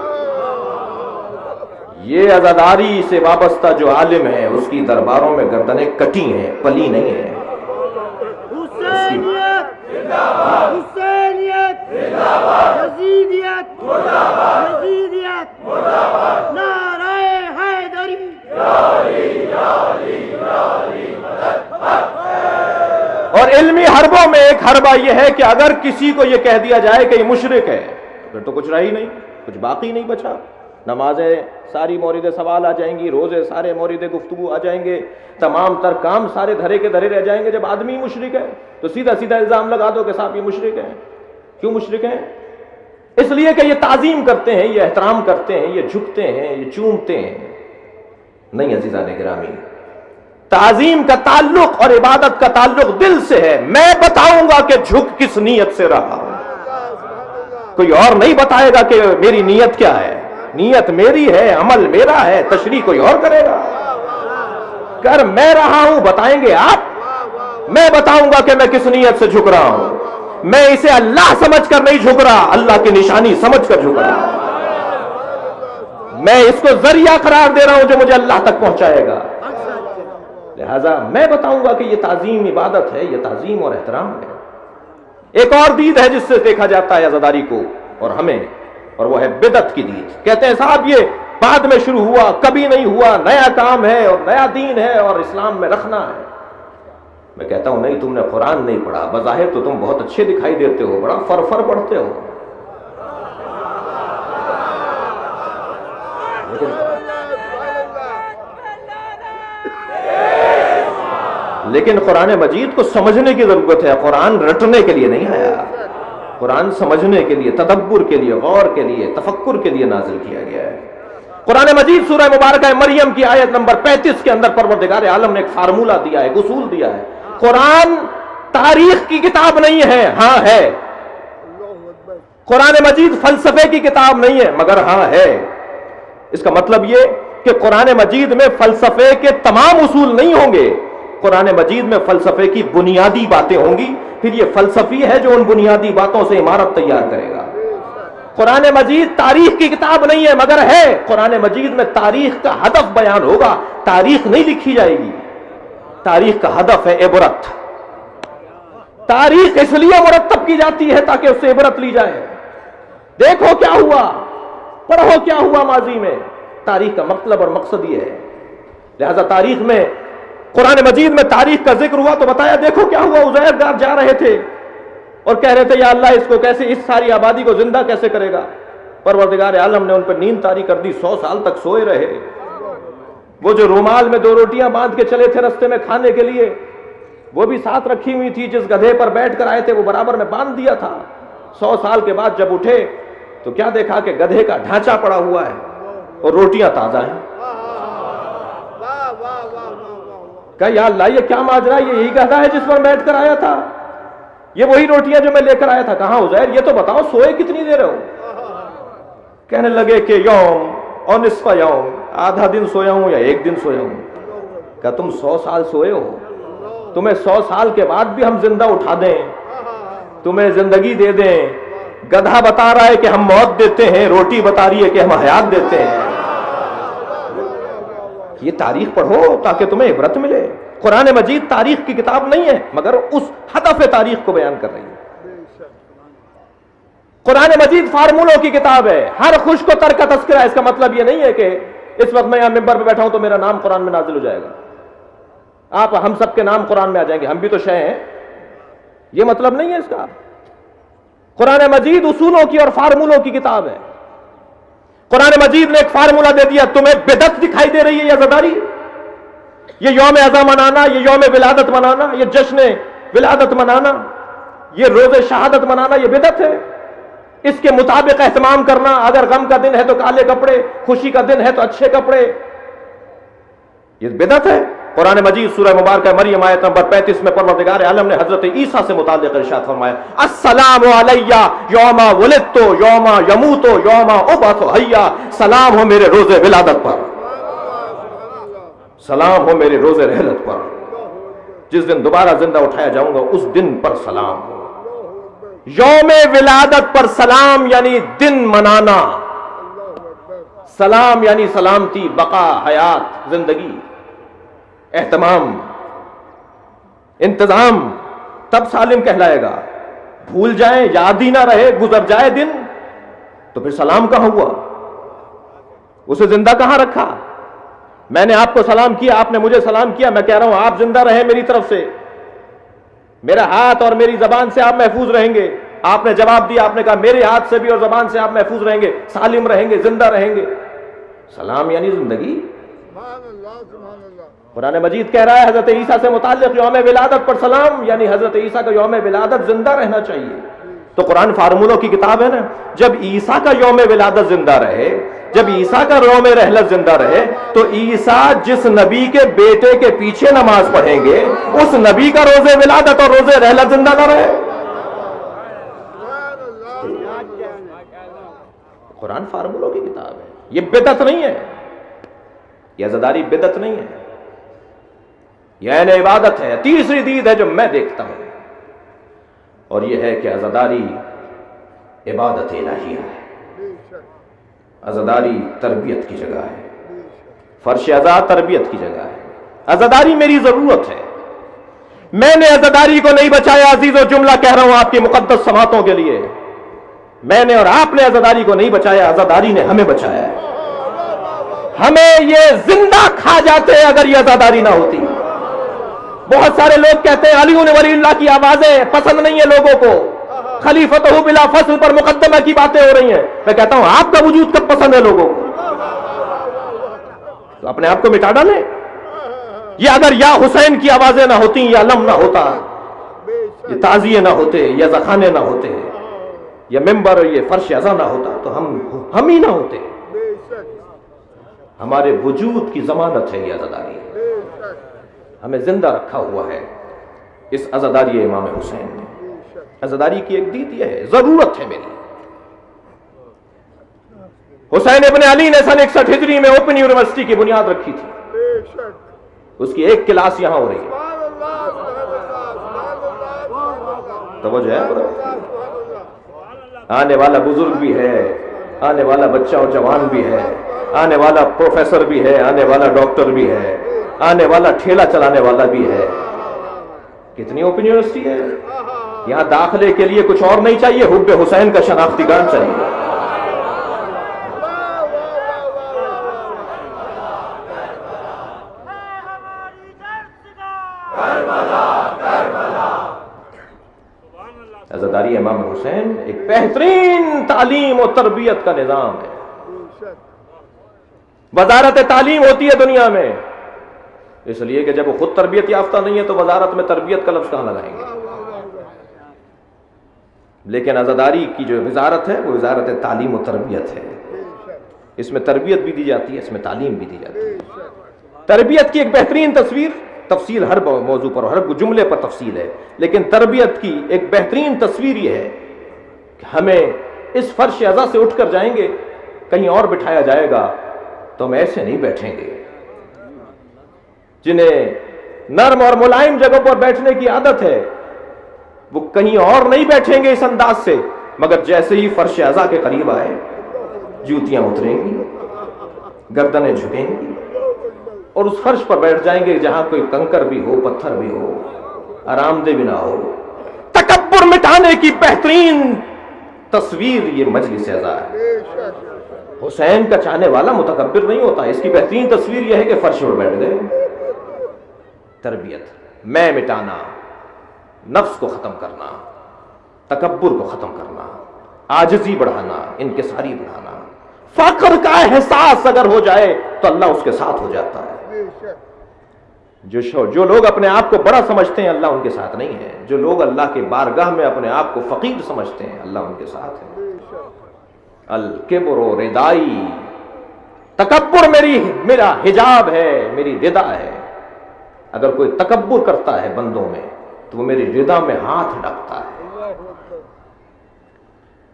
[SPEAKER 1] یہ عزاداری سے وابستہ جو عالم ہے اس کی درباروں میں گردنیں کٹی ہیں, پلی نہیں ہیں. اور علمی حربوں میں ایک حربہ یہ ہے کہ اگر کسی کو یہ کہہ دیا جائے کہ یہ مشرک ہے پھر تو کچھ رہی نہیں, کچھ باقی نہیں بچا. نمازیں ساری مورد سوال آ جائیں گی, روزے سارے مورد گفتگو آ جائیں گے, تمام تر کام سارے دھرے کے دھرے رہ جائیں گے. جب آدمی مشرک ہے تو سیدھا سیدھا الزام لگا دو کہ صاحب یہ مشرک ہیں. کیوں مشرک ہیں؟ اس لیے کہ یہ تعظیم کرتے ہیں, یہ احترام کرتے ہیں, یہ جھکتے ہیں, یہ چومتے ہیں. نہیں عزیزان گرامی, تعظیم کا تعلق اور عبادت کا تعلق دل سے ہے. میں بتاؤں گا کہ جھک کس نیت سے رہا, کوئی اور نہیں بتائے گا کہ میری نیت کیا ہے. نیت میری ہے, عمل میرا ہے, تشریح کوئی اور کرے گا. کر میں رہا ہوں بتائیں گے آپ, میں بتاؤں گا کہ میں کس نیت سے جھک رہا ہوں. میں اسے اللہ سمجھ کر نہیں جھک رہا, اللہ کی نشانی سمجھ کر جھک رہا ہوں. میں اس کو ذریعہ قرار دے رہا ہوں جو مجھے اللہ تک پہنچائے گا. لہذا میں بتاؤں گا کہ یہ تعظیم عبادت ہے, یہ تعظیم اور احترام ہے. ایک اور دید ہے جس سے دیکھا جاتا ہے عزاداری کو اور ہمیں, اور وہ ہے بدعت کی دید. کہتے ہیں صاحب یہ بعد میں شروع ہوا, کبھی نہیں ہوا, نیا کام ہے اور نیا دین ہے اور اسلام میں رکھنا ہے. میں کہتا ہوں نہیں, تم نے قرآن نہیں پڑھا. بظاہر تو تم بہت اچھے دکھائی دیتے ہو, بڑا فرفر پڑھتے ہو, لیکن قرآن مجید کو سمجھنے کی ضرورت ہے. قرآن رٹنے کے لیے نہیں آیا, قرآن سمجھنے کے لیے, تدبر کے لیے, غور کے لیے, تفکر کے لیے نازل کیا گیا ہے. قرآن مجید سورہ مبارکہ مریم کی آیت نمبر 35 کے اندر پروردگار عالم نے ایک فارمولہ دیا ہے, ایک اصول دیا ہے. قرآن تاریخ کی کتاب نہیں ہے, ہاں ہے. قرآن مجید فلسفے کی کتاب نہیں ہے, مگر ہاں ہے. اس کا مطلب یہ کہ قرآن مجید میں فلسفے کے تمام اصول نہیں ہوں گے, قرآن مجید میں فلسفے کی بنیادی باتیں ہوں گی. پھر یہ فلسفی ہے جو ان بنیادی باتوں سے عمارت تیار کرے گا. قرآن مجید تاریخ کی کتاب نہیں ہے, مگر ہے. قرآن مجید میں تاریخ کا ہدف بیان ہوگا, تاریخ نہیں لکھی جائے گی. تاریخ کا ہدف ہے عبرت. تاریخ اس لیے مرتب کی جاتی ہے تاکہ اس سے عبرت لی جائے. دیکھو کیا ہوا, پڑھو کیا ہوا ماضی میں. تاریخ کا مطلب اور مقصد یہ ہے. لہذا تاریخ میں قرآن مجید میں تاریخ کا ذکر ہوا تو بتایا دیکھو کیا ہوا، عزیر جا رہے تھے اور کہہ رہے تھے یا اللہ اس کو کیسے، اس ساری آبادی کو زندہ کیسے کرے گا؟ پروردگار عالم نے ان پر نیند طاری کر دی، 100 سال تک سوئے رہے۔ وہ جو رومال میں 2 روٹیاں باندھ کے چلے تھے رستے میں کھانے کے لیے، وہ بھی ساتھ رکھی ہوئی تھی، جس گدھے پر بیٹھ کر آئے تھے وہ برابر میں باندھ دیا تھا۔ 100 سال کے بعد جب اٹھے تو کیا دیکھا کہ گدھے کا ڈھانچہ پڑا ہوا ہے اور روٹیاں تازہ ہیں۔ کہا یا اللہ یہ کیا ماجرا، یہ یہی گدھا ہے جس پر بیٹھ کر آیا تھا، یہ وہی روٹیاں جو میں لے کر آیا تھا؟ کہاں عزیر یہ تو بتاؤ سوئے کتنی دیر ہو؟ کہنے لگے کہ یوم اور نصف یوم، آدھا دن سویا ہوں یا 1 دن سویا ہوں۔ کہا تم 100 سال سوئے ہو، تمہیں 100 سال کے بعد بھی ہم زندہ اٹھا دیں، تمہیں زندگی دے دیں؟ گدھا بتا رہا ہے کہ ہم موت دیتے ہیں، روٹی بتا رہی ہے کہ ہم حیات دیتے ہیں۔ یہ تاریخ پڑھو تاکہ تمہیں عبرت ملے۔ قرآن مجید تاریخ کی کتاب نہیں ہے مگر اس ہدف تاریخ کو بیان کر رہی ہے۔ قرآن مجید فارمولوں کی کتاب ہے، ہر خوش کو تر کا تذکرہ۔ اس کا مطلب یہ نہیں ہے کہ اس وقت میں یہاں ممبر پہ بیٹھا ہوں تو میرا نام قرآن میں نازل ہو جائے گا، ہم سب کے نام قرآن میں آ جائیں گے، ہم بھی تو شے ہیں، یہ مطلب نہیں ہے اس کا۔ قرآن مجید اصولوں کی اور فارمولوں کی کتاب ہے۔ قرآن مجید نے ایک فارمولہ دے دیا، تمہیں بدعت دکھائی دے رہی ہے یا عزاداری؟ یہ یوم عزا منانا، یہ یوم ولادت منانا، یہ جشن ولادت منانا، یہ روز شہادت منانا، یہ بدعت ہے۔ اس کے مطابق اہتمام کرنا، اگر غم کا دن ہے تو کالے کپڑے، خوشی کا دن ہے تو اچھے کپڑے، یہ بدعت ہے۔ قرآن مجید سورہ مبارکہ مریم آیت نمبر 35 میں پروردگار عالم نے حضرت عیسیٰ سے متعلق ارشاد فرمایا السلام علیہ یوم ولدت یوم یموت یوم ابعث حیا، سلام ہو میرے روز ولادت پر، سلام ہو میرے روز رحلت پر، جس دن دوبارہ زندہ اٹھایا جاؤں گا اس دن پر سلام ہو۔ یوم ولادت پر سلام یعنی دن منانا، سلام یعنی سلامتی، بقا، حیات، زندگی، اہتمام، انتظام، تب سالم کہلائے گا۔ بھول جائیں، یاد ہی نہ رہے، گزر جائے دن تو پھر سلام کہاں ہوا؟ اسے زندہ کہاں رکھا؟ میں نے آپ کو سلام کیا، آپ نے مجھے سلام کیا، میں کہہ رہا ہوں آپ زندہ رہیں میری طرف سے، میرا ہاتھ اور میری زبان سے آپ محفوظ رہیں گے۔ آپ نے جواب دیا، آپ نے کہا میرے ہاتھ سے بھی اور زبان سے آپ محفوظ رہیں گے، سالم رہیں گے، زندہ رہیں گے۔ سلام یعنی زندگی۔ قرآن مجید کہہ رہا ہے حضرت عیسیٰ سے متعلق یوم ولادت پر سلام یعنی حضرت عیسیٰ کا یوم ولادت زندہ رہنا چاہیے۔ تو قرآن فارمولوں کی کتاب ہے نا، جب عیسیٰ کا یوم ولادت زندہ رہے، جب عیسیٰ کا یوم رحلت زندہ رہے تو عیسیٰ جس نبی کے بیٹے کے پیچھے نماز پڑھیں گے اس نبی کا روز ولادت اور روز رحلت زندہ نہ رہے۔ قرآن فارمولوں کی کتاب ہے، یہ بدعت نہیں ہے، یہ عزاداری بدعت نہیں ہے، یہ عین عبادت ہے۔ تیسری دید ہے جو میں دیکھتا ہوں اور یہ ہے کہ عزاداری عبادت الہیہ ہے، عزاداری تربیت کی جگہ ہے، فرش عزا تربیت کی جگہ ہے۔ عزاداری میری ضرورت ہے، میں نے عزاداری کو نہیں بچایا، عزیز و جملہ کہہ رہا ہوں آپ کی مقدس سماعتوں کے لیے، میں نے اور آپ نے عزاداری کو نہیں بچایا، عزاداری نے ہمیں بچایا ہے۔ ہمیں یہ زندہ کھا جاتے اگر یہ عزاداری نہ ہوتی۔ بہت سارے لوگ کہتے ہیں علی ولی اللہ کی آوازیں پسند نہیں ہیں لوگوں کو، خلیفتہ بلا فصل پر مقدمہ کی باتیں ہو رہی ہیں۔ میں کہتا ہوں آپ کا وجود کب پسند ہے لوگوں کو؟ تو اپنے آپ کو مٹا ڈالیں۔ یہ اگر یا حسین کی آوازیں نہ ہوتی، یا علم نہ ہوتا، یہ تعزیے نہ ہوتے، یا زخانے نہ ہوتے، یہ ممبر اور یہ فرش عزا نہ ہوتا تو ہم ہی نہ ہوتے۔ ہمارے وجود کی ضمانت ہے یہ عزاداری، ہمیں زندہ رکھا ہوا ہے اس عزاداری امام حسین نے۔ عزاداری کی ایک دید یہ ہے، ضرورت ہے میری۔ حسین ابن علی نے سن 61 ہجری میں اوپن یونیورسٹی کی بنیاد رکھی تھی، اس کی ایک کلاس یہاں ہو رہی ہے، توجہ ہے؟ آنے والا بزرگ بھی ہے، آنے والا بچہ اور جوان بھی ہے، آنے والا پروفیسر بھی ہے، آنے والا ڈاکٹر بھی ہے، آنے والا ٹھیلا چلانے والا بھی ہے۔ کتنی اوپن یونیورسٹی ہے یہاں، داخلے کے لیے کچھ اور نہیں چاہیے، حب حسین کا شناختی کارڈ چاہیے۔ عزاداری امام حسین ایک بہترین تعلیم و تربیت کا نظام ہے. وزارت تعلیم ہوتی ہے دنیا میں اس لیے کہ جب وہ خود تربیت یافتہ نہیں ہے تو وزارت میں تربیت کا لفظ کہاں لگائیں گے. لیکن عزاداری کی جو وزارت ہے وہ وزارت تعلیم و تربیت ہے. اس میں تربیت بھی دی جاتی ہے, اس میں تعلیم بھی دی جاتی ہے. تربیت کی ایک بہترین تفصیل ہر موضوع پر ہر جملے پر تفصیل ہے, لیکن تربیت کی ایک بہترین تصویر یہ ہے کہ ہمیں اس فرش اعضا سے اٹھ کر جائیں گے, کہیں اور بٹھایا جائے گا تو ہم ایسے نہیں بیٹھیں گے. جنہیں نرم اور ملائم جگہوں پر بیٹھنے کی عادت ہے وہ کہیں اور نہیں بیٹھیں گے اس انداز سے, مگر جیسے ہی فرش اعضا کے قریب آئے جوتیاں اتریں گی, گردنیں جھکیں گی اور اس فرش پر بیٹھ جائیں گے جہاں کوئی کنکر بھی ہو, پتھر بھی ہو, آرام دہ بھی نہ ہو. تکبر مٹانے کی بہترین تصویر یہ مجلس اعضا ہے. حسین کا چاہنے والا متکبر نہیں ہوتا, اس کی بہترین تصویر یہ ہے کہ فرش پر بیٹھ گئے. تربیت, میں مٹانا, نفس کو ختم کرنا, تکبر کو ختم کرنا, عاجزی بڑھانا, انکساری بڑھانا. فقر کا احساس اگر ہو جائے تو اللہ اس کے ساتھ ہو جاتا ہے. جو لوگ اپنے آپ کو بڑا سمجھتے ہیں اللہ ان کے ساتھ نہیں ہے. جو لوگ اللہ کے بارگاہ میں اپنے آپ کو فقیر سمجھتے ہیں اللہ ان کے ساتھ ہے. الکبر ردائی, تکبر میرا حجاب ہے, میری ردا ہے. اگر کوئی تکبر کرتا ہے بندوں میں تو وہ میری ردا میں ہاتھ ڈالتا ہے.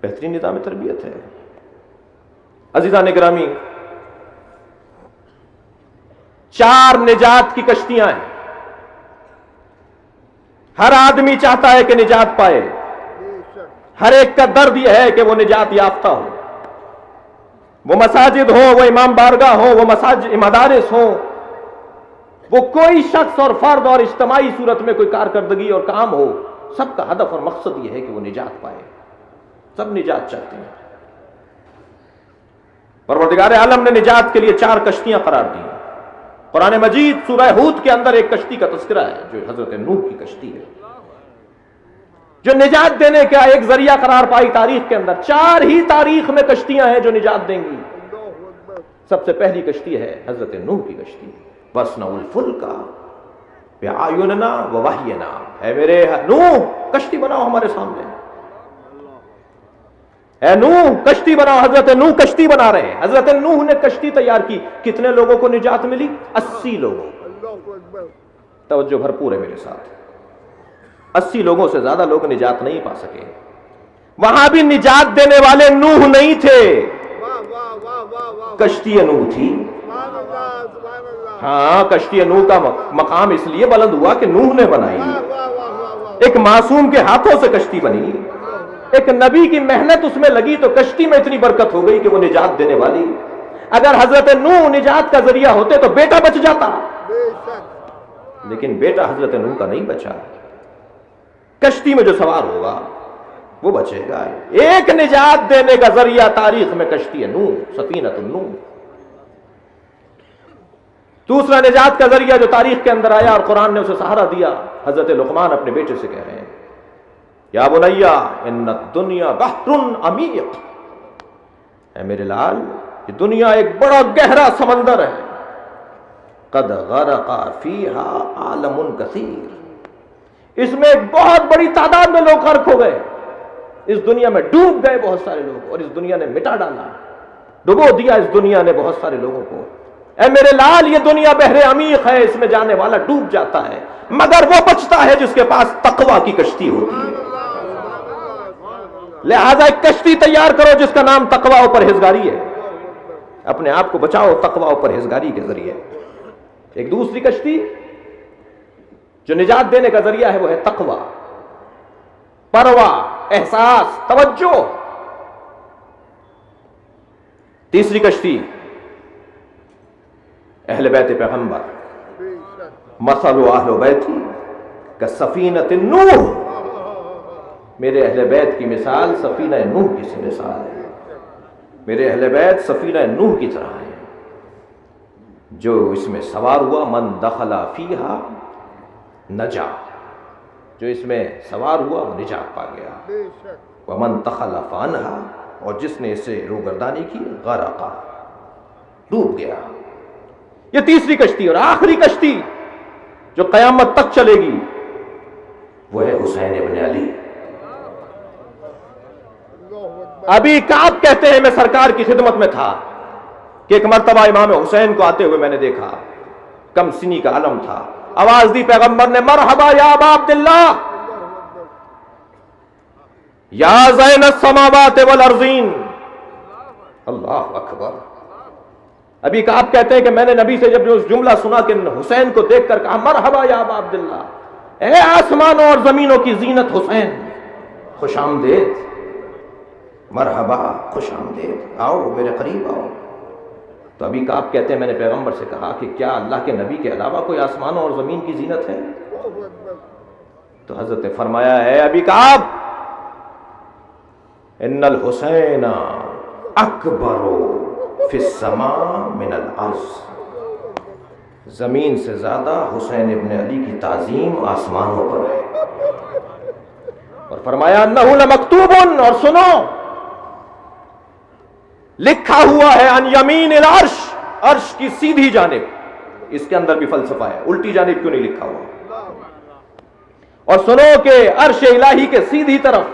[SPEAKER 1] بہترین نظام تربیت ہے. عزیزان گرامی, 4 نجات کی کشتیاں ہیں. ہر آدمی چاہتا ہے کہ نجات پائے, ہر ایک کا درد یہ ہے کہ وہ نجات یافتہ ہو. وہ مساجد ہو, وہ امام بارگاہ ہو, وہ مدارس ہو, وہ کوئی شخص اور فرد اور اجتماعی صورت میں کوئی کارکردگی اور کام ہو, سب کا ہدف اور مقصد یہ ہے کہ وہ نجات پائے. سب نجات چاہتے ہیں. پروردگار عالم نے نجات کے لیے 4 کشتیاں قرار دی. قرآن مجید سورہ ہود کے اندر ایک کشتی کا تذکرہ ہے جو حضرت نوح کی کشتی ہے, جو نجات دینے کا ایک ذریعہ قرار پائی تاریخ کے اندر. 4 ہی تاریخ میں کشتیاں ہیں جو نجات دیں گی. سب سے پہلی کشتی ہے حضرت نوح کی کشتی. وَاصْنَعُوا الْفُلْكَ بِأَعْيُنِنَا وَوَحْيِنَا, اے میرے نوح کشتی بناؤ ہمارے سامنے. اے نوح کشتی بناؤ. حضرت نوح کشتی بنا رہے ہیں. حضرت نوح نے کشتی تیار کی. کتنے لوگوں کو نجات ملی؟ 80 لوگوں. توجہ بھرپور ہے میرے ساتھ. 80 لوگوں سے زیادہ لوگ نجات نہیں پا سکے. وہاں بھی نجات دینے والے نوح نہیں تھے, کشتی نوح تھی. ہاں, کشتی نوح کا مقام اس لیے بلند ہوا کہ نوح نے بنائی. ایک معصوم کے ہاتھوں سے کشتی بنی, ایک نبی کی محنت اس میں لگی تو کشتی میں اتنی برکت ہو گئی کہ وہ نجات دینے والی. اگر حضرت نوح نجات کا ذریعہ ہوتے تو بیٹا بچ جاتا, لیکن بیٹا حضرت نوح کا نہیں بچا. کشتی میں جو سوار ہوگا وہ بچے گا. ایک نجات دینے کا ذریعہ تاریخ میں کشتی نوح, سفینۃ النوح. دوسرا نجات کا ذریعہ جو تاریخ کے اندر آیا اور قرآن نے اسے سہارا دیا, حضرت لقمان اپنے بیٹے سے کہہ رہے ہیں یا بنیا ان الدنیا بحر عمیق, اے میرے لال یہ دنیا ایک بڑا گہرا سمندر ہے. قد غرق فیہا عالم کثیر, اس میں ایک بہت بڑی تعداد میں لوگ غرق ہو گئے. اس دنیا میں ڈوب گئے بہت سارے لوگ, اور اس دنیا نے مٹا ڈالا, ڈبو دیا اس دنیا نے بہت سارے لوگوں کو. اے میرے لال یہ دنیا بحر عمیق ہے, اس میں جانے والا ڈوب جاتا ہے, مگر وہ بچتا ہے جس کے پاس تقویٰ کی کشتی ہوتی ہے. لہذا ایک کشتی تیار کرو جس کا نام تقویٰ و پرہیزگاری ہے. اپنے آپ کو بچاؤ تقویٰ و پرہیزگاری کے ذریعے. ایک دوسری کشتی جو نجات دینے کا ذریعہ ہے وہ ہے تقویٰ, پرواہ, احساس, توجہ. تیسری کشتی اہل بیت پیغمبر, مثل اہل بیتی کسفینۃ نوح, میرے اہل بیت کی مثال سفینہ نوح کی سی مثال ہے. میرے اہل بیت سفینہ نوح کی طرح ہے جو اس میں سوار ہوا. من دخل فیہا نجا، جو اس میں سوار ہوا وہ نجات پا گیا۔ ومن تخلف عنہا، اور جس نے اسے روگردانی کی غرقا، ڈوب گیا۔ یہ تیسری کشتی اور آخری کشتی جو قیامت تک چلے گی وہ ہے حسین ابن علی۔ ابھی کعب کہتے ہیں میں سرکار کی خدمت میں تھا کہ ایک مرتبہ امام حسین کو آتے ہوئے میں نے دیکھا، کم سنی کا علم تھا، آواز دی پیغمبر نے، مرحبا یا ابا عبداللہ یا زین السماوات والارضین۔ اللہ اکبر۔ ابھی کعب کہتے ہیں کہ میں نے نبی سے جب جملہ سنا کہ حسین کو دیکھ کر کہا، مرحبا یا ابا عبداللہ، اے آسمانوں اور زمینوں کی زینت حسین، خوش آمدید، مرحبا، خوش آمدید، آؤ میرے قریب آؤ۔ تو ابھی کعب کہتے ہیں میں نے پیغمبر سے کہا کہ کیا اللہ کے نبی کے علاوہ کوئی آسمانوں اور زمین کی زینت ہے؟ تو حضرت نے فرمایا، اے ابھی کعب، ان الحسین اکبر فی السماء من الارض، زمین سے زیادہ حسین ابن علی کی تعظیم آسمانوں پر ہے۔ اور فرمایا انہ لمکتوب، اور سنو لکھا ہوا ہے ان یمین العرش، عرش کی سیدھی جانب۔ اس کے اندر بھی فلسفہ ہے، الٹی جانب کیوں نہیں لکھا ہوا؟ اور سنو کہ عرش الہی کے سیدھی طرف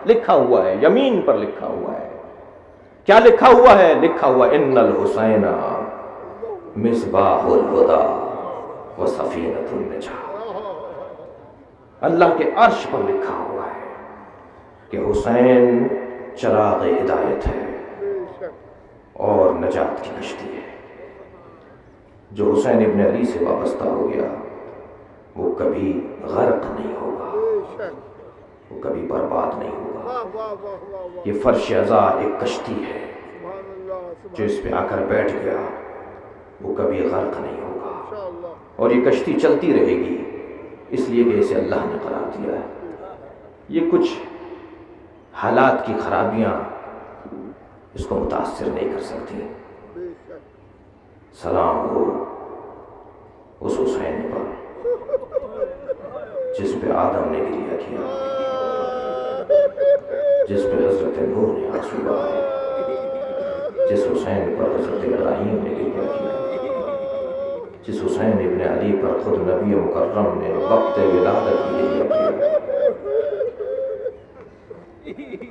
[SPEAKER 1] لکھا ہوا ہے، یمین پر لکھا ہوا ہے۔ کیا لکھا ہوا ہے؟ لکھا ہوا ان الحسین مصباح الہدی و سفینۃ النجاۃ۔ اللہ کے عرش پر لکھا ہوا ہے کہ حسین چراغ ہدایت ہے اور نجات کی کشتی ہے۔ جو حسین ابن علی سے وابستہ ہو گیا وہ کبھی غرق نہیں ہوگا، وہ کبھی برباد نہیں ہوگا۔ یہ فرش عزا ایک کشتی ہے، جو اس پہ آ کر بیٹھ گیا وہ کبھی غرق نہیں ہوگا، اور یہ کشتی چلتی رہے گی، اس لیے کہ اسے اللہ نے قرار دیا ہے۔ یہ کچھ حالات کی خرابیاں اس کو متاثر نہیں کر سکتی۔ سلام ہو اس حسین پر جس پہ آدم نے گریہ کیا، جس پہ حضرت نوح نے آنسو بہائے، جس حسین پر حضرت ابراہیم نے گریہ کیا، جس حسین ابن علی پر خود نبی مکرم نے وقت ولادت میں گریہ کیا۔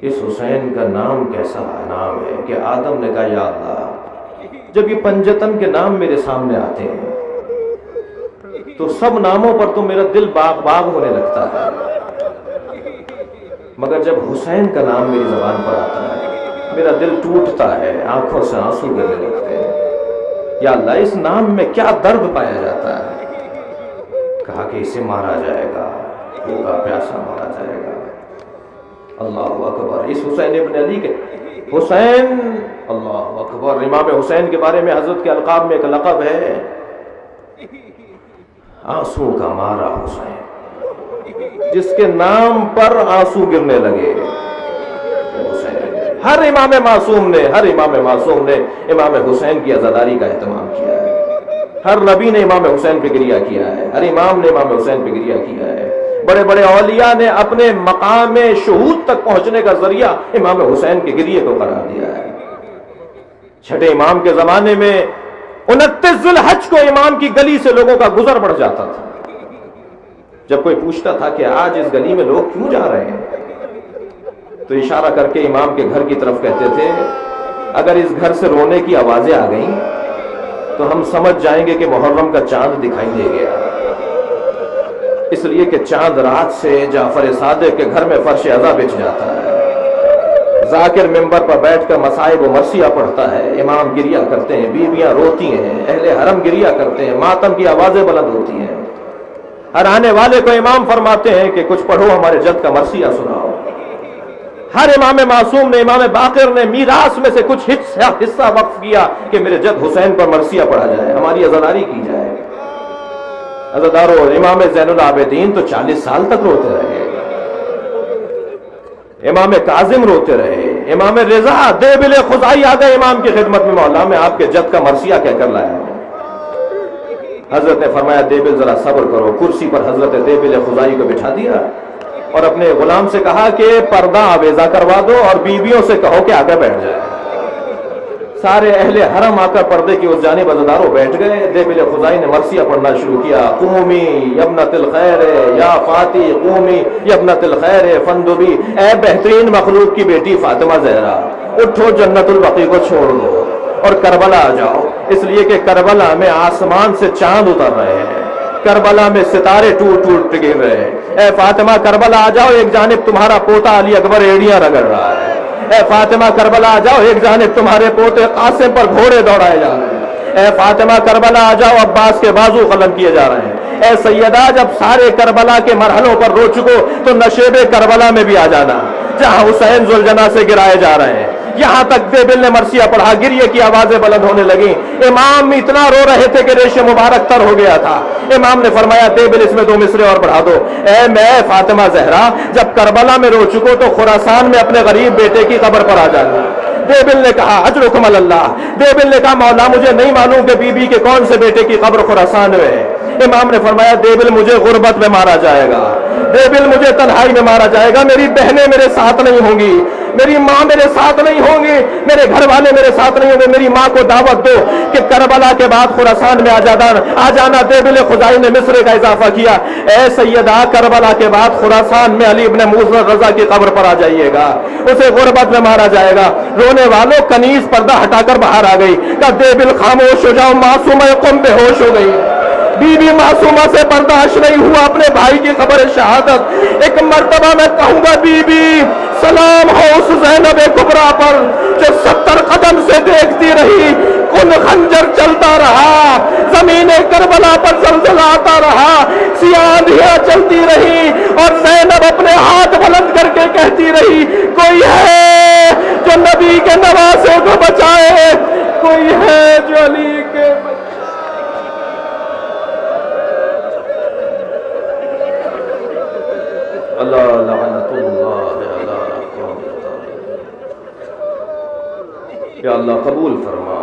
[SPEAKER 1] اس حسین کا نام کیسا نام ہے کہ آدم نے کہا یا اللہ، جب یہ پنجتن کے نام میرے سامنے آتے ہیں تو سب ناموں پر تو میرا دل باغ باغ ہونے لگتا ہے، مگر جب حسین کا نام میری زبان پر آتا ہے میرا دل ٹوٹتا ہے، آنکھوں سے آنسو گرنے لگتے ہیں۔ یا اللہ، اس نام میں کیا درد پایا جاتا ہے؟ کہا کہ اسے مارا جائے گا، بھوکا پیاسا مارا جائے گا۔ اللہ اکبر۔ اس حسین ابن علی کے حسین، اللہ اکبر، امام حسین کے بارے میں حضرت کے القاب میں ایک لقب ہے، آنسو کا مارا حسین، جس کے نام پر آنسو گرنے لگے۔ ہر امام معصوم نے امام حسین کی عزاداری کا اہتمام کیا ہے، ہر نبی نے امام حسین پہ گریہ کیا ہے، ہر امام نے امام حسین پہ گریہ کیا ہے۔ بڑے بڑے اولیاء نے اپنے مقام شہود تک پہنچنے کا ذریعہ امام حسین کے گریہ کو قرار دیا ہے۔ چھٹے امام کے زمانے میں 29 ذی الحج کو امام کی گلی سے لوگوں کا گزر بڑھ جاتا تھا۔ جب کوئی پوچھتا تھا کہ آج اس گلی میں لوگ کیوں جا رہے ہیں تو اشارہ کر کے امام کے گھر کی طرف کہتے تھے، اگر اس گھر سے رونے کی آوازیں آ گئیں تو ہم سمجھ جائیں گے کہ محرم کا چاند دکھائی دے گیا، اس لیے کہ چاند رات سے جعفر صادق کے گھر میں فرش عزا بچ جاتا ہے۔ ذاکر ممبر پر بیٹھ کر مصائب و مرثیہ پڑھتا ہے، امام گریہ کرتے ہیں، بیویاں روتی ہیں، اہل حرم گریہ کرتے ہیں، ماتم کی آوازیں بلند ہوتی ہیں۔ ہر آنے والے کو امام فرماتے ہیں کہ کچھ پڑھو، ہمارے جد کا مرثیہ سناؤ۔ ہر امام معصوم نے، امام باقر نے میراث میں سے کچھ حصہ وقف کیا کہ میرے جد حسین پر مرثیہ پڑھا جائے، ہماری عزاداری کی جائے۔ عزادارو، امام زین العابدین تو 40 سال تک روتے رہے، امام کاظم روتے رہے، امام رضا دے بل خزائی آ گئے امام کی خدمت میں، مولا میں آپ کے جد کا مرثیہ کہہ کر لایا ہوں۔ حضرت نے فرمایا دیبل ذرا صبر کرو. کرسی پر حضرت دیبل خزائی کو بٹھا دیا اور اپنے غلام سے کہا کہ پردہ آویزہ کروا دو اور بیویوں سے کہو کہ آگے بیٹھ جائے. سارے اہل حرم آ کر پردے کی اس جانب عزاداروں بیٹھ گئے. دیبل خزائی نے مرثیہ پڑھنا شروع کیا. قومی یبنت الخیر یا فاتی، قومی یبنت الخیر فندبی، اے بہترین مخلوق کی بیٹی فاطمہ زہرا، اٹھو جنت البقیع کو چھوڑ دو اور کربلا آ جاؤ. اس لیے کہ کربلا میں آسمان سے چاند اتر رہے ہیں، کربلا میں ستارے ٹوٹ ٹوٹ گر رہے ہیں. اے فاطمہ کربلا آ جاؤ، ایک جانب تمہارا پوتا علی اکبر ایڑیاں رگڑ رہا ہے. اے فاطمہ کربلا آ جاؤ، ایک جانب تمہارے پوتے قاسم پر گھوڑے دوڑائے جا رہے ہیں. اے فاطمہ کربلا آ جاؤ، عباس کے بازو قلم کیے جا رہے ہیں. اے سیدہ جب سارے کربلا کے مرحلوں پر رو چکو تو نشیب کربلا میں بھی آ جانا، جہاں حسین ذوالجناح سے گرائے جا رہے ہیں. یہاں تک دیبل نے مرثیہ پڑھا، گریے کی آوازیں بلند ہونے لگیں. امام اتنا رو رہے تھے کہ ریش مبارک تر ہو گیا تھا. امام نے فرمایا دیبل اس میں 2 مصرے اور پڑھا دو. اے میں فاطمہ زہرا جب کربلا میں رو چکو تو خراسان میں اپنے غریب بیٹے کی قبر پر آ جانا. دیبل نے کہا اجرکم اللہ. دیبل نے کہا مولا مجھے نہیں معلوم کہ بی بی کے کون سے بیٹے کی قبر خراسان میں ہے. امام نے فرمایا دیبل مجھے غربت میں مارا جائے گا، دیبل مجھے تنہائی میں مارا جائے گا. میری بہنیں میرے ساتھ نہیں ہوں گی، میری ماں میرے ساتھ نہیں ہوں گی، میرے گھر والے میرے ساتھ نہیں ہوں گے. میری ماں کو دعوت دو کہ کربلا کے بعد خراسان میں آ جانا. دیبل خزائی نے مصرے کا اضافہ کیا. اے سیدہ کربلا کے بعد خراسان میں علی ابن موسی رضا کی قبر پر آ جائیے گا، اسے غربت میں مارا جائے گا. رونے والوں کنیز پردہ ہٹا کر باہر آ گئی. کہا دیبل خاموش ہو جاؤ، معصومہ قم بے ہوش ہو گئی. بی بی معصومہ سے برداشت نہیں ہوا اپنے بھائی کی خبر شہادت. ایک مرتبہ میں کہوں گا بی بی سلام ہو اس زینب کبریٰ پر جو 70 قدم سے دیکھتی رہی. کن خنجر چلتا رہا، زمین کربلا پر زلزلہ آتا رہا، سیاہ اندھیاں چلتی رہی اور زینب اپنے ہاتھ بلند کر کے کہتی رہی کوئی ہے جو نبی کے نواسے کو بچائے، کوئی ہے جو علی کے اللہ لعنت اللہ. یا اللہ قبول فرما.